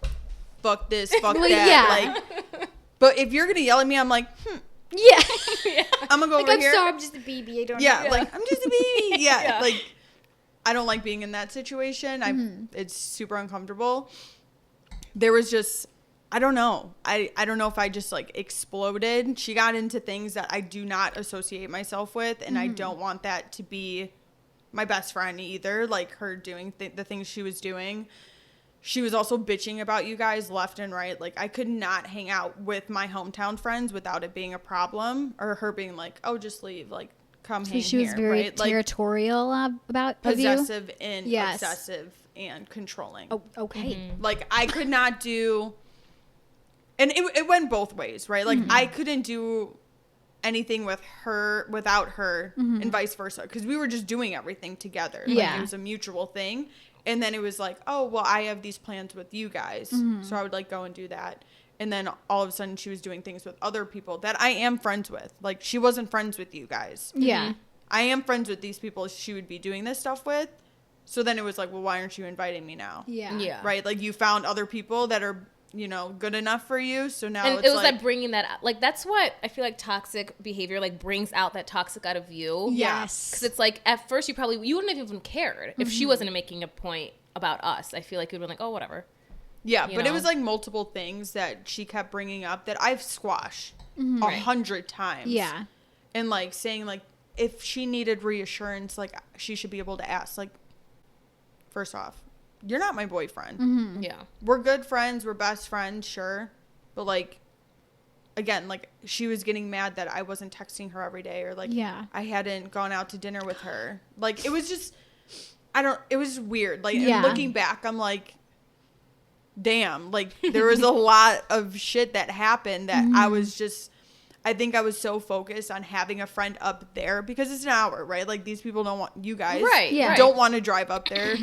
fuck this, fuck Well, that. Like, but if you're gonna yell at me, I'm like, Yeah. I'm gonna go over I'm here. sorry, I'm just a baby. I don't know. Yeah, like I'm just a baby. Yeah, like I don't like being in that situation. It's super uncomfortable. There was just, I don't know. I don't know if I just like exploded. She got into things that I do not associate myself with, and I don't want that to be my best friend either. Like her doing the things she was doing. She was also bitching about you guys left and right. Like I could not hang out with my hometown friends without it being a problem, or her being like, "Oh, just leave. Like come hang here." She was very territorial about possessive and obsessive and controlling. Oh, okay. Like I could not do. And it went both ways, right? Like, I couldn't do anything with her without her and vice versa. Because we were just doing everything together. Like, it was a mutual thing. And then it was like, oh, well, I have these plans with you guys. So I would, like, go and do that. And then all of a sudden she was doing things with other people that I am friends with. Like, she wasn't friends with you guys. Yeah. I am friends with these people she would be doing this stuff with. So then it was like, well, why aren't you inviting me now? Yeah. Right? Like, you found other people that are... good enough for you. So now and it's it was like like bringing that out. Like that's what I feel like toxic behavior like brings out that toxic out of you. Yes. Because it's like at first you wouldn't have even cared if she wasn't making a point about us. I feel like you'd been like, oh, whatever. Yeah, but it was like multiple things that she kept bringing up that I've squashed 100 times. Yeah. And like saying like if she needed reassurance, like she should be able to ask. Like, first off, you're not my boyfriend. Yeah. We're good friends. We're best friends, sure. But, like, again, like, she was getting mad that I wasn't texting her every day or, like, I hadn't gone out to dinner with her. Like, it was just, it was weird. Like, and looking back, I'm like, damn. Like, there was a lot of shit that happened that I was just, I think I was so focused on having a friend up there because it's an hour, right? Like, these people don't want, you guys don't want to drive up there.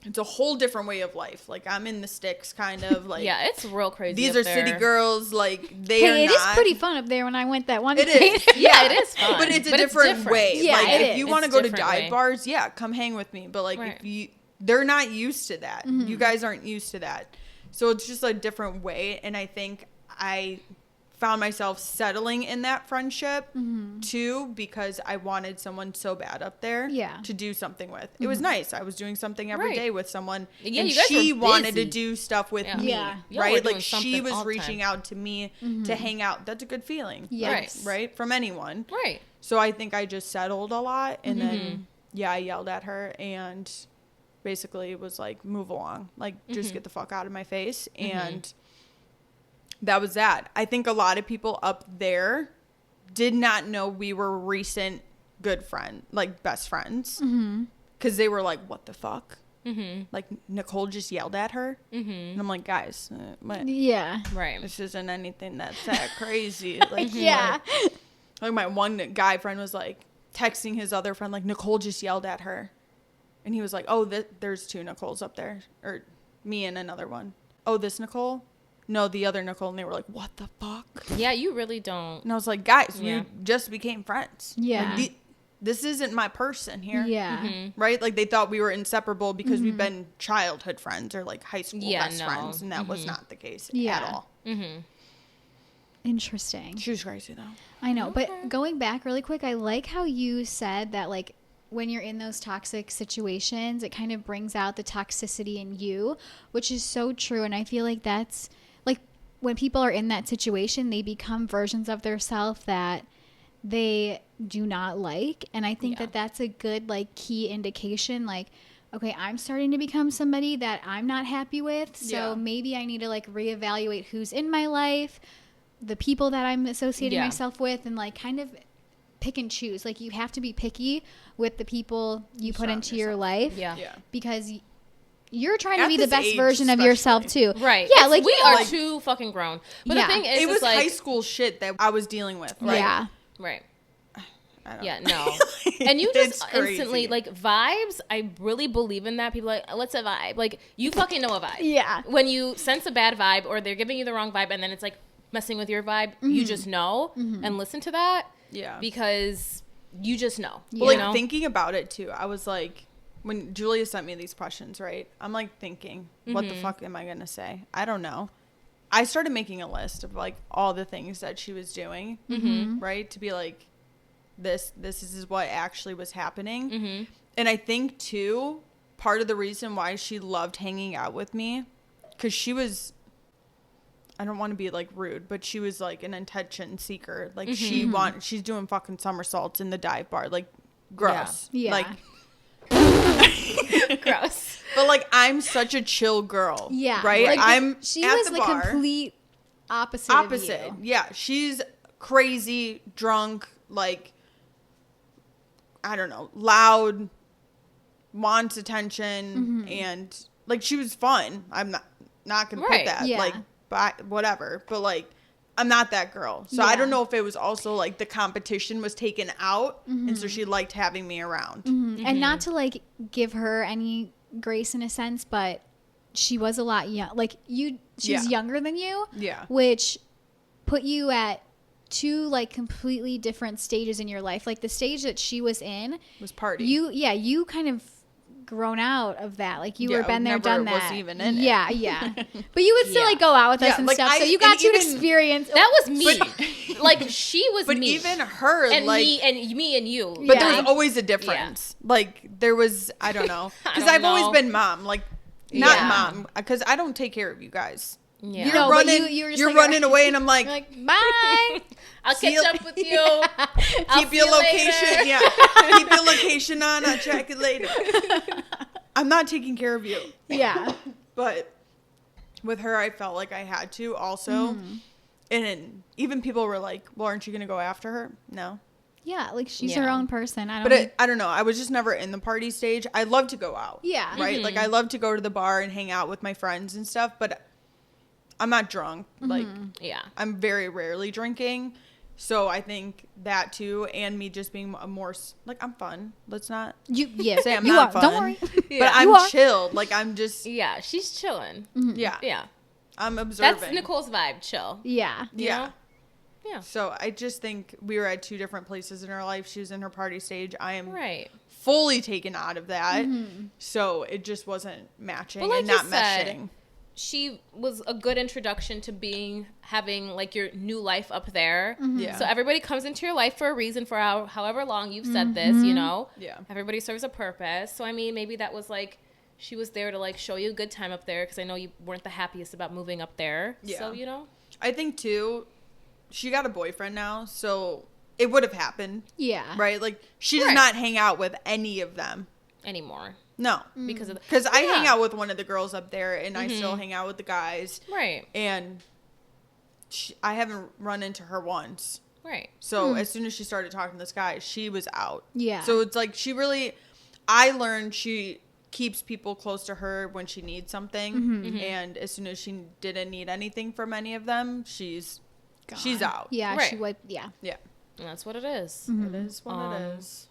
It's a whole different way of life. Like, I'm in the sticks, kind of. Like, yeah, it's real crazy. These are city girls. Like, they are it not. It is pretty fun up there when I went that one day. It is. Yeah, it is fun. But it's a different way. Yeah, like, it if is. you want to go to dive bars, come hang with me. But, like, they're not used to that. You guys aren't used to that. So it's just a different way. And I think I found myself settling in that friendship too because I wanted someone so bad up there to do something with. It was nice. I was doing something every day with someone and she wanted to do stuff with me, right? Like she was reaching out to me to hang out. That's a good feeling. Yes. Right? From anyone. Right. So I think I just settled a lot and then I yelled at her and basically was like, move along. Like just get the fuck out of my face and that was that. I think a lot of people up there did not know we were recent good friend, like best friends. Because they were like, what the fuck? Like, Nicole just yelled at her. And I'm like, guys, Yeah. Right. this isn't anything that's that crazy. Like, Yeah. like, my one guy friend was like texting his other friend, like, Nicole just yelled at her. And he was like, oh, there's 2 Nicoles up there. Or me and another one. Oh, this Nicole? No, the other Nicole. And they were like, what the fuck? Yeah, you really don't. And I was like, guys, Yeah. we just became friends. Yeah. Like, this isn't my person here. Yeah. Right? Like, they thought we were inseparable because we've been childhood friends or, like, high school best friends. And that was not the case at all. Interesting. She was crazy, though. I know. But going back really quick, I like how you said that, like, when you're in those toxic situations, it kind of brings out the toxicity in you, which is so true. And I feel like that's, like, when people are in that situation, they become versions of themselves that they do not like. And I think that that's a good, like, key indication, like, okay, I'm starting to become somebody that I'm not happy with. So maybe I need to, like, reevaluate who's in my life, the people that I'm associating myself with, and, like, kind of pick and choose. Like, you have to be picky with the people you put into your life. Yeah. Because you're trying to At be the this best age, version of yourself too. Right. Yeah, like, we you know, are like, too fucking grown. But Yeah. the thing is, It was it's like, high school shit that I was dealing with. Right? Yeah. right. I don't Yeah, know. no. And you It's just crazy. instantly, like, vibes, I really believe in that. People are like, what's a vibe? Like, you fucking know a vibe. Yeah. When you sense a bad vibe or they're giving you the wrong vibe and then it's, like, messing with your vibe, you just know and listen to that. Yeah. Because you just know. Yeah. Well, like, You know? thinking about it, too, I was like, when Julia sent me these questions, right? I'm, like, thinking, what the fuck am I going to say? I don't know. I started making a list of, like, all the things that she was doing, right? To be like, this is what actually was happening. And I think, too, part of the reason why she loved hanging out with me, because she was, I don't want to be, like, rude, but she was, like, an attention seeker. Like, she's doing fucking somersaults in the dive bar. Like, gross. Yeah. Like, Gross. but, like, I'm such a chill girl. Yeah. Right? Like, I'm she at was the the bar. complete opposite of you. Yeah. She's crazy, drunk, like, I don't know, loud, wants attention, and, like, she was fun. I'm not gonna Right. put that. Yeah. Like, but whatever. But, like, I'm not that girl. So I don't know if it was also, like, the competition was taken out, and so she liked having me around. And not to, like, give her any grace in a sense, but she was a lot young. Like, she's younger than you. Yeah. Which put you at 2, like, completely different stages in your life. Like, the stage that she was in Was party. you kind of grown out of that. Like, you were been there, never done was that. even in it. Yeah. But you would still, Yeah. like, go out with us Yeah, and like, stuff. So I- you got and to even- experience. That was me. Like, she was But me. even her, and like, me and you. but Yeah. there was always a difference. Like, there was, I don't know, I because don't I've always know. been mom, like, not Yeah. mom, because I don't take care of you guys. Yeah. You're No, but running, you were just you're like, running away, and I'm like, You're like, bye. I'll See catch you- up with you. I'll keep see your you later. location, yeah, keep your location on. I'll check it later. I'm not taking care of you, Yeah. but with her, I felt like I had to also, and even people were like, "Well, aren't you gonna go after her?" No. Yeah. Like, she's Yeah. her own person. I don't But I don't know. I was just never in the party stage. I love to go out. Yeah. Right? Like, I love to go to the bar and hang out with my friends and stuff, but I'm not drunk. Like, Yeah. I'm very rarely drinking. So I think that too, and me just being a more, like, I'm fun. Let's not Yeah. say I'm you not are. fun. Don't worry. But You I'm are. chilled. Like, I'm just, Yeah. She's chilling. yeah. Yeah. I'm observing. That's Nicole's vibe. Chill. Yeah. You Yeah. know? Yeah. So I just think we were at 2 different places in her life. She was in her party stage. I am Right. fully taken out of that. So it just wasn't matching But like and not you said, meshing. She was a good introduction to having like your new life up there. Yeah. So everybody comes into your life for a reason for however long you've said this, you know? Yeah. Everybody serves a purpose. So, I mean, maybe that was like, she was there to like show you a good time up there because I know you weren't the happiest about moving up there. Yeah. So, you know? I think too, she got a boyfriend now, so it would have happened, Yeah. right? Like, she does Right. not hang out with any of them. Anymore. No. Because of the... Because I Yeah. hang out with one of the girls up there, and I still hang out with the guys, Right. and I haven't run into her once. Right. So as soon as she started talking to this guy, she was out. Yeah. So it's like she really, I learned she keeps people close to her when she needs something. And as soon as she didn't need anything from any of them, she's out. Yeah, Right. she would. Yeah. Yeah. And that's what it is. It is what it is.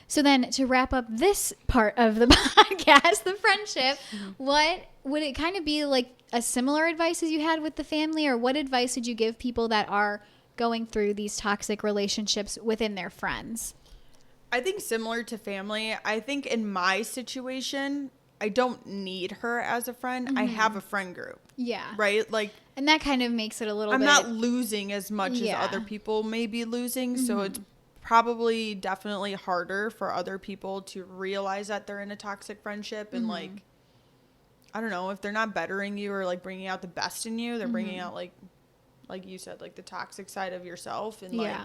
So then, to wrap up this part of the podcast, the friendship, what would it kind of be like a similar advice as you had with the family, or what advice would you give people that are going through these toxic relationships within their friends? I think similar to family. I think in my situation, I don't need her as a friend. I have a friend group. Yeah. Right? Like, and that kind of makes it a little I'm bit... not losing as much as other people may be losing. So it's probably definitely harder for other people to realize that they're in a toxic friendship. And like, I don't know, if they're not bettering you or like bringing out the best in you, they're bringing out like you said, like the toxic side of yourself. And like,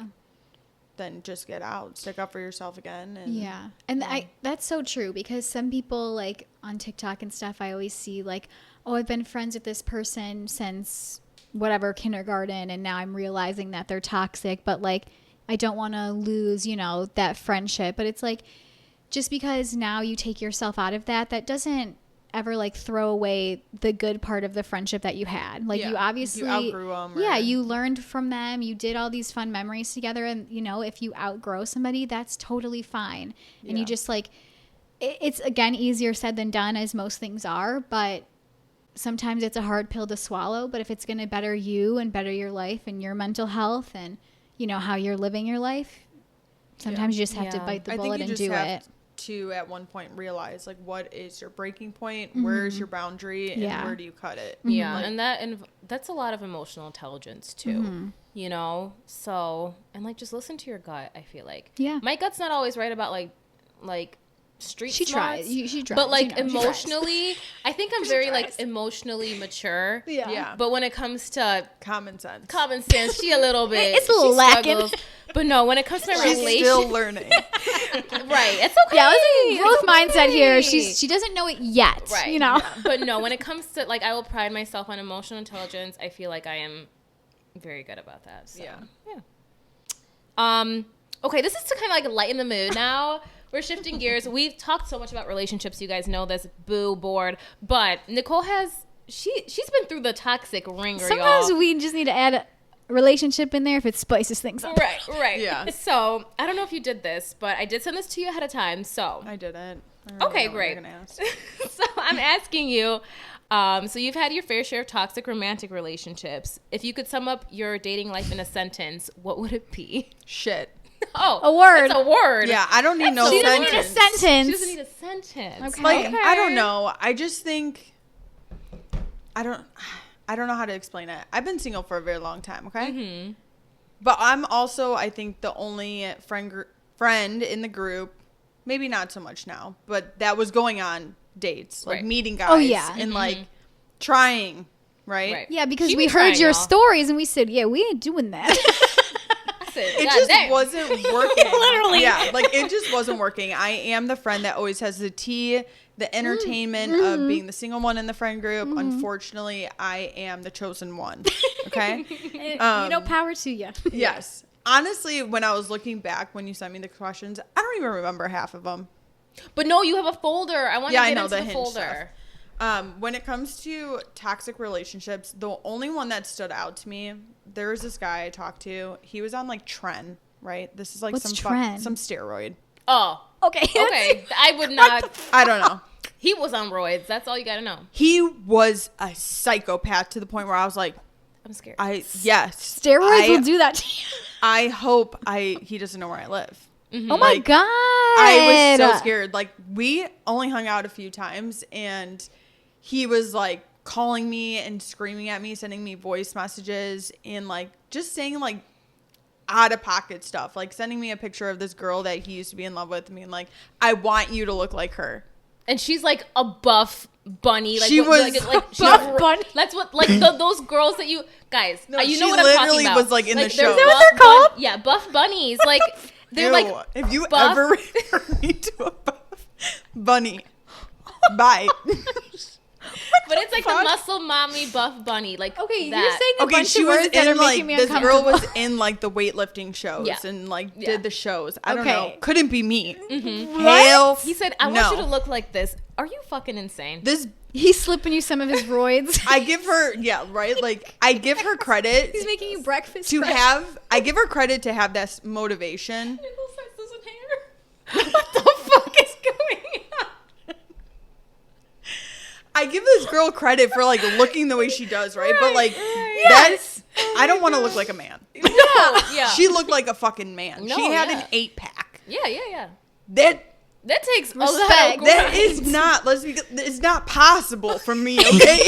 then just get out, stick up for yourself again. And and that's so true, because some people like on TikTok and stuff, I always see like, oh, I've been friends with this person since whatever kindergarten, and now I'm realizing that they're toxic, but like I don't want to lose, you know, that friendship. But it's like, just because now you take yourself out of that doesn't ever like throw away the good part of the friendship that you had. Like you obviously you outgrew them. You learned from them. You did all these fun memories together. And, you know, if you outgrow somebody, that's totally fine. And you just like, it's again, easier said than done, as most things are. But sometimes it's a hard pill to swallow. But if it's going to better you and better your life and your mental health and, you know, how you're living your life, sometimes you just have to bite the bullet and do it. To at one point realize like, what is your breaking point, where's your boundary, and where do you cut it? And that's a lot of emotional intelligence too, you know. So, and like, just listen to your gut. I feel like my gut's not always right about like street she smarts, tries she tries, but like, you know, emotionally I think I'm very like emotionally mature, but when it comes to common sense, she a little bit, it's a little lacking. But no, when it comes to my she's relationship, still learning. Right, it's okay. Yeah, it was a growth mindset here. She doesn't know it yet, right? You know, but no, when it comes to like, I will pride myself on emotional intelligence. I feel like I am very good about that. So, okay, this is to kind of like lighten the mood now. We're shifting gears. We've talked so much about relationships. You guys know this. Boo, bored. But Nicole she's been through the toxic ringer, sometimes y'all. we just need to add a relationship in there if it spices things up. Right. Yeah. So, I don't know if you did this, but I did send this to you ahead of time. So I didn't. Okay, great. So I'm asking you, so you've had your fair share of toxic romantic relationships. If you could sum up your dating life in a sentence, what would it be? Shit. Oh, a word. It's a word. Yeah, I don't need no she sentence. doesn't need a sentence. She doesn't need a sentence. Okay. Like, I don't know. I just think I don't know how to explain it. I've been single for a very long time, okay? But I'm also, I think, the only friend in the group, maybe not so much now, but that was going on dates, like meeting guys and like trying, right? Yeah, because we heard your stories and we said, yeah, we ain't doing that. It just wasn't working. Literally. Yeah, like it just wasn't working. I am the friend that always has the tea, the entertainment of being the single one in the friend group. Unfortunately, I am the chosen one. Okay? You know, power to you. Yes. Honestly, when I was looking back, when you sent me the questions, I don't even remember half of them. But no, you have a folder. I want to get into the folder. When it comes to toxic relationships, the only one that stood out to me, there was this guy I talked to. He was on like Tren, right? This is like some steroid. Oh, okay. Okay, I would not. I don't know. He was on roids. That's all you got to know. He was a psychopath to the point where I was like, I'm scared. Steroids will do that to you. I hope he doesn't know where I live. Oh my God. I was so scared. Like, we only hung out a few times and he was like calling me and screaming at me, sending me voice messages and like just saying like out of pocket stuff, like sending me a picture of this girl that he used to be in love with me and like, I want you to look like her. And she's like a buff bunny. Like, she was like buff bunny. That's what like those girls that you guys. No, you know what I'm talking about. Was like in the show. Is that what they're called? Yeah, buff bunnies. Like they're like. If you buff. ever refer me to a buff bunny, bye. But it's like the muscle mommy buff bunny. Like, okay, that. you're saying a bunch she of was words that are in like making me this uncomfortable. girl was in like the weightlifting shows and like did the shows. I don't know. Couldn't be me. Mm-hmm. Hell, he said, "I want you to look like this." Are you fucking insane? He's slipping you some of his roids. I give her, yeah, right? Like, I give her credit. He's making you breakfast. I give her credit to have that motivation. Nicole says doesn't hair. What the fuck is going on? I give this girl credit for, like, looking the way she does, right? But, like, Yes. I don't want to look like a man. No. Yeah. She looked like a fucking man. No, She had yeah. an 8-pack. Yeah. That takes a Respect. lot. that is not, it's not possible for me, okay?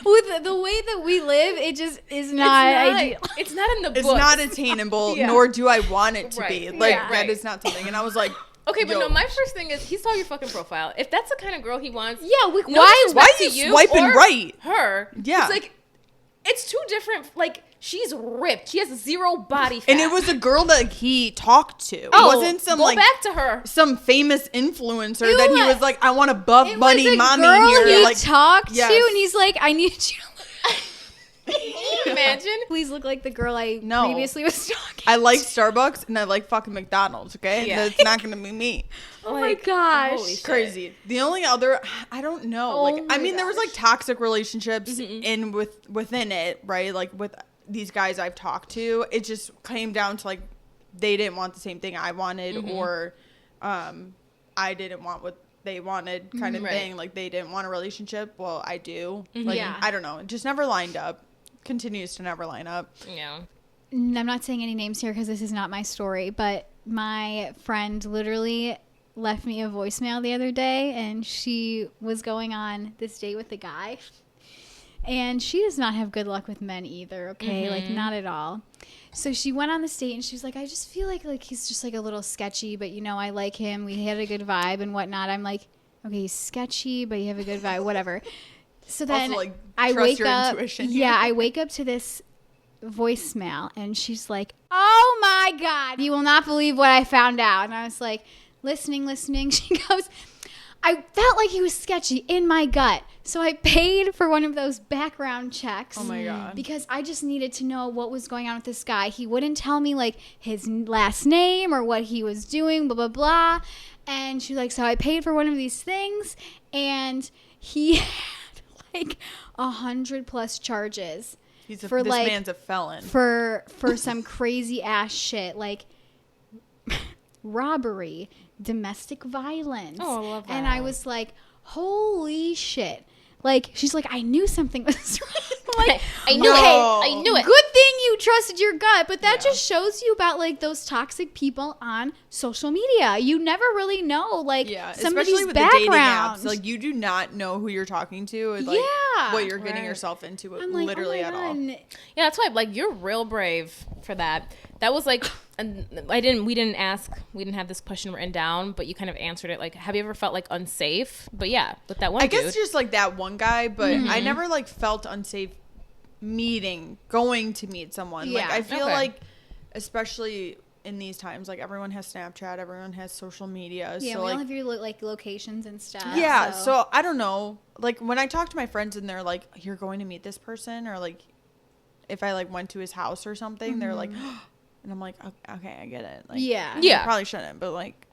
With the way that we live, it just is not ideal. It's not in the book. It's not attainable, Yeah. nor do I want it to Right. be. Like, Yeah. that is not something. And I was like, Okay, but yo, no, my first thing is he saw your fucking profile. If that's the kind of girl he wants, Yeah, no why disrespect are to you swiping or right? Her, Yeah. it's like it's two different. Like she's ripped. She has 0 body fat. and it was a girl that he talked to. Oh, It wasn't some, go like, back to her. some famous influencer It that he was- was like, I want a buff It bunny was a mommy girl here. he Like, talked yes. to, and he's like, I need you. Can you imagine? Please look like the girl I No. previously was talking. I like Starbucks and I like fucking McDonald's, okay? Yeah. That's not going to be me. Oh my gosh. holy shit. Crazy. The only other, I don't know. Oh Like, I my mean, there was like gosh. toxic relationships within it, right? Like with these guys I've talked to, it just came down to like they didn't want the same thing I wanted, or I didn't want what they wanted, kind of Right. thing. Like they didn't want a relationship. Well, I do. Like, Yeah. I don't know. It just never lined up. Continues to never line up. Yeah. I'm not saying any names here because this is not my story, but my friend literally left me a voicemail the other day, and she was going on this date with the guy, and she does not have good luck with men either, okay? Like, not at all. So she went on this date, and she was like, I just feel like he's just like a little sketchy, but you know, I like him. We had a good vibe and whatnot. I'm like, okay, he's sketchy, but you have a good vibe, whatever. So then Also, like, I trust wake your up. intuition. Yeah, I wake up to this voicemail, and she's like, oh my God, you will not believe what I found out. And I was like, listening. She goes, I felt like he was sketchy in my gut. So I paid for one of those background checks. Oh my God. Because I just needed to know what was going on with this guy. He wouldn't tell me like his last name or what he was doing, blah, blah, blah. And she's like, so I paid for one of these things, and he had like 100+ charges. This like, man's a felon. For some crazy ass shit like robbery, domestic violence. Oh, I love And that. I was like, holy shit. Like, she's like, I knew something was wrong. I'm like, I knew No. it. I knew it. good thing you trusted your gut, but that Yeah. just shows you about like those toxic people on social media. You never really know like Yeah, somebody's especially with the dating background. apps. Like, you do not know who you're talking to, and, like, Yeah. what you're getting Right. yourself into, I'm like, literally oh at my all. God. Yeah, that's why like you're real brave for that. That was like we didn't have this question written down, but you kind of answered it like, have you ever felt like unsafe? But yeah, with that one I dude. guess just like that one guy, but I never like felt unsafe going to meet someone. Like, Yeah. I feel Okay. like, especially in these times, like everyone has Snapchat, everyone has social media. Yeah, so we like, all have your like locations and stuff. yeah, so I don't know. Like, when I talk to my friends and they're like, you're going to meet this person, or like if I like went to his house or something, they're like, and I'm like, okay, I get it. Like, Yeah. Yeah. I probably shouldn't, but like,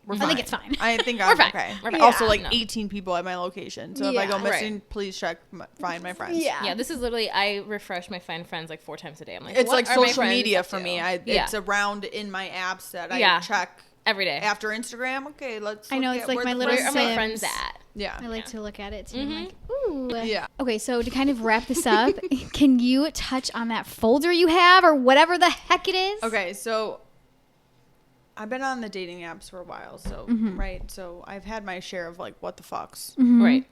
we're I fine. think it's fine. I think We're I'm fine. okay. We're fine. Also, Yeah. like No. 18 people at my location, so if I go Yeah. missing, Right. please find my friends. Yeah. Yeah, this is literally I refresh my Find Friends like 4 times a day. I'm like, It's what like are my social friends media up for to? me. Yeah. It's around in my apps that I Yeah. check every day. after Instagram. Okay, let's. I know, look it's at like where my the little Where are friends my Sims. friends at? Yeah. I like to look at it too. I'm like, Mm-hmm. ooh. Yeah. Okay, so to kind of wrap this up, can you touch on that folder you have or whatever the heck it is? Okay, so I've been on the dating apps for a while, so Mm-hmm. right. So I've had my share of like what the fucks. Mhm. Right.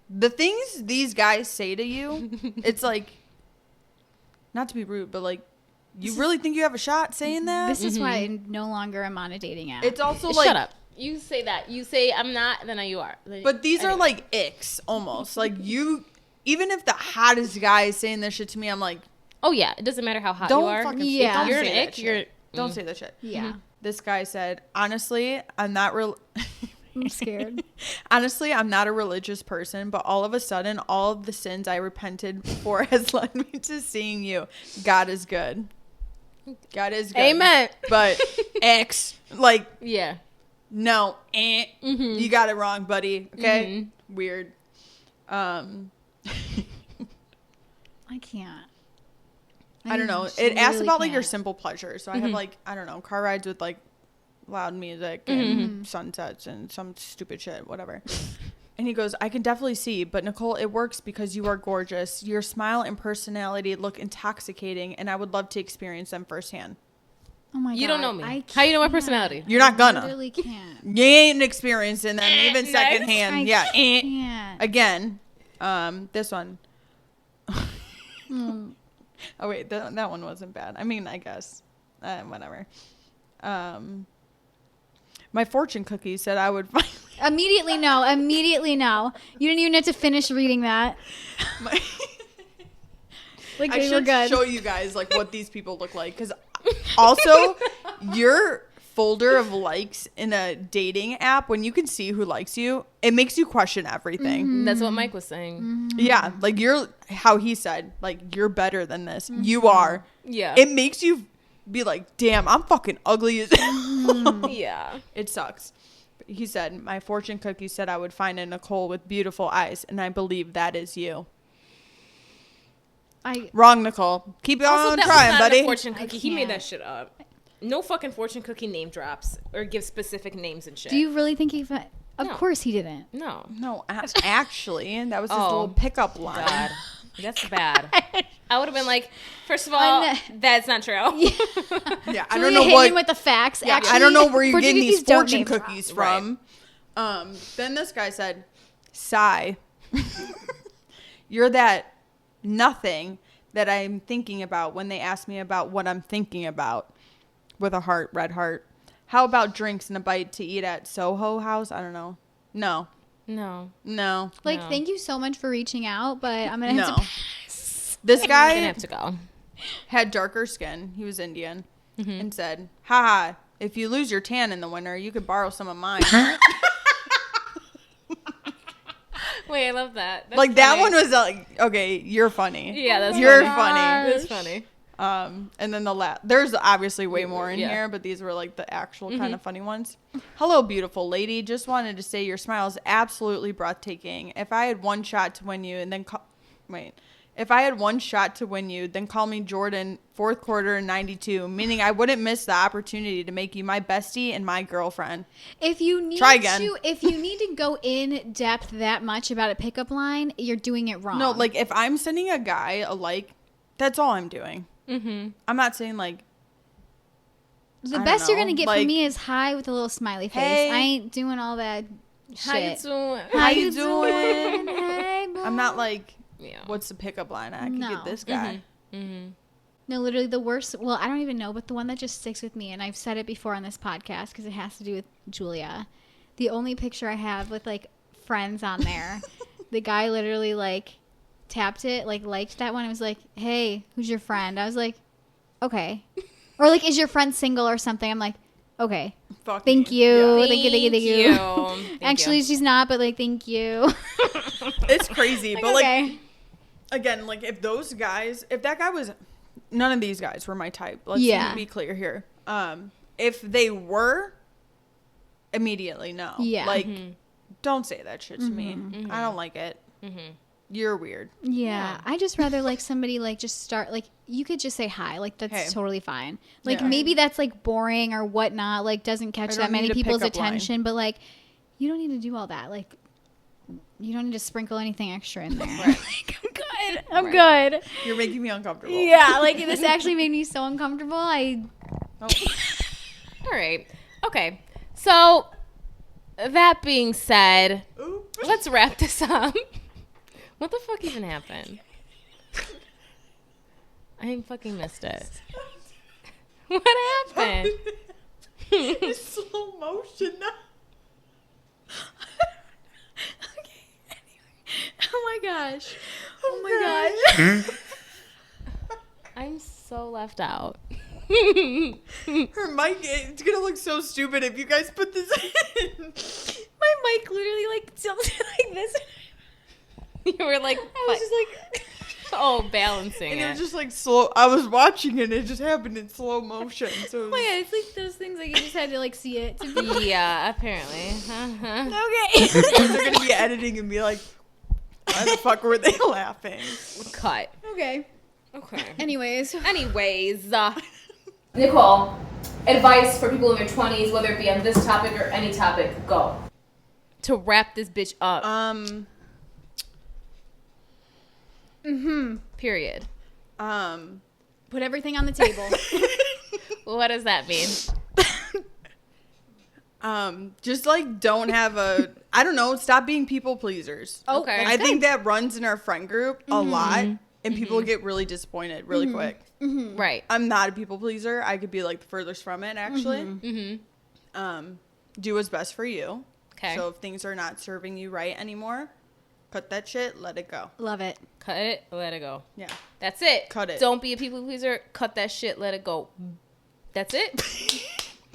The things these guys say to you, it's like, not to be rude, but like, you really think you have a shot saying that? This is why I no longer am on a dating app. It's also like, Shut up. You say that. You say I'm not, then you are. but these are Anyway. like icks almost. Like, you, even if the hottest guy is saying this shit to me, I'm like, Oh yeah, it doesn't matter how hot don't you are. fucking Yeah. don't You're say an that ick, shit. you're- Don't say that shit. yeah. This guy said, honestly, I'm not real. I'm scared. Honestly, I'm not a religious person, but all of a sudden, all of the sins I repented for has led me to seeing you. God is good. God is good. Amen. But X, like, Yeah. No, you got it wrong, buddy. Okay, weird. I can't. I don't know. It asks about like your simple pleasures. So I have like, I don't know, car rides with like loud music and sunsets and some stupid shit, whatever. And he goes, I can definitely see, but Nicole, it works because you are gorgeous. Your smile and personality look intoxicating, and I would love to experience them firsthand. Oh my God. You don't know me. How you know my personality? You're not gonna. I literally can't. You ain't experiencing them even secondhand. Yeah. Can't. Again, this one. Oh wait, that one wasn't bad. I mean, I guess, whatever. My fortune cookie said I would find. Immediately no. You didn't even have to finish reading that. Like, I should show you guys like what these people look like, because also your folder of likes in a dating app, when you can see who likes you, it makes you question everything. That's what Mike was saying. Yeah, like how he said, like, you're better than this. You are. Yeah. It makes you be like, damn, I'm fucking ugly as hell. Yeah. It sucks. He said, my fortune cookie said I would find a Nicole with beautiful eyes, and I believe that is you. Wrong, Nicole. Keep on trying, buddy. A fortune cookie. He made that shit up. No fucking fortune cookie name drops or give specific names and shit. Do you really think Of course he didn't. No, actually, that was his little pickup line. God. That's bad. I would have been like, first of all, that's not true. Yeah, I don't know what. Him with the facts. Yeah, actually, I don't know where you're getting these fortune drop. cookies from. Right. Then this guy said, "Sigh, you're that nothing that I'm thinking about when they ask me about what I'm thinking about." With a heart, red heart. How about drinks and a bite to eat at Soho House? I don't know. No. Like, thank you so much for reaching out, but I'm gonna have to pass. This guy I'm gonna have to go. Had darker skin. He was Indian, and said, "Haha, if you lose your tan in the winter, you could borrow some of mine." Wait, I love that. That's like funny. that one was like, okay, you're funny. Yeah, that's you're funny. That's funny. And then there's obviously way more in here, but these were like the actual kind of funny ones. Hello, beautiful lady. Just wanted to say your smile is absolutely breathtaking. If I had one shot to win you, then call me Jordan, fourth quarter 92, meaning I wouldn't miss the opportunity to make you my bestie and my girlfriend. If you need to go in depth that much about a pickup line, you're doing it wrong. No, like if I'm sending a guy a like, that's all I'm doing. I'm not saying like the best you're gonna get from me is hi with a little smiley face. Hey, I ain't doing all that shit. How you doing? Hey, boy. I'm not like, what's the pickup line? I can get this guy. No, literally the worst. Well, I don't even know, but the one that just sticks with me, and I've said it before on this podcast because it has to do with Julia. The only picture I have with like friends on there, the guy literally like tapped it, like liked that one. It was like, hey, who's your friend? I was like, okay. Or like, is your friend single or something? I'm like, okay. Thank you. Yeah. Thank you. Actually, she's not, but like, thank you. It's crazy. Like, but okay. Like, again, like if that guy was, none of these guys were my type. Let's be clear here. If they were, immediately no. Yeah. Like, don't say that shit to me. I don't like it. You're weird. Yeah. I just rather like somebody like just start like you could just say hi. Like that's totally fine. Like maybe that's like boring or whatnot. Like doesn't catch that many people's attention. But like you don't need to do all that. Like you don't need to sprinkle anything extra in there. Like I'm good. You're making me uncomfortable. Yeah. Like this actually made me so uncomfortable. All right. Okay. So that being said, let's wrap this up. What the fuck even happened? I fucking missed it. What happened? It's slow motion now. Okay. Anyway. Oh my gosh. Oh my gosh. I'm so left out. Her mic, it's gonna look so stupid if you guys put this in. My mic literally like tilted like this. You were like, I was just like Oh, balancing And it. it was just like slow. I was watching it and it just happened in slow motion. So it was, Oh yeah, it's like those things like you just had to like see it to be. Yeah, apparently. Uh-huh. Okay. they're going to be editing and be like, why the fuck were they laughing? Cut. Okay. Okay. Anyways. Nicole, advice for people in their 20s, whether it be on this topic or any topic, go. To wrap this bitch up. Period. Put everything on the table. What does that mean? Just like don't have I don't know, stop being people pleasers. Okay. I think that runs in our friend group a lot, and people get really disappointed really quick. Right. I'm not a people pleaser. I could be like the furthest from it, actually. Do what's best for you. Okay. So if things are not serving you right anymore, cut that shit, let it go. Love it. Cut it, let it go. Yeah. That's it. Cut it. Don't be a people pleaser. Cut that shit, let it go. That's it.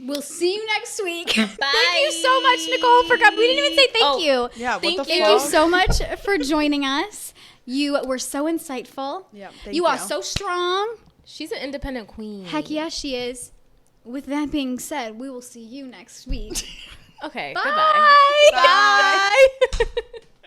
We'll see you next week. Bye. Thank you so much, Nicole, for coming. We didn't even say thank you. Yeah, what Thank the you. Thank you fuck? so much for joining us. You were so insightful. Yeah, thank you are so strong. She's an independent queen. Heck yeah, she is. With that being said, we will see you next week. Okay, Bye. goodbye. Bye.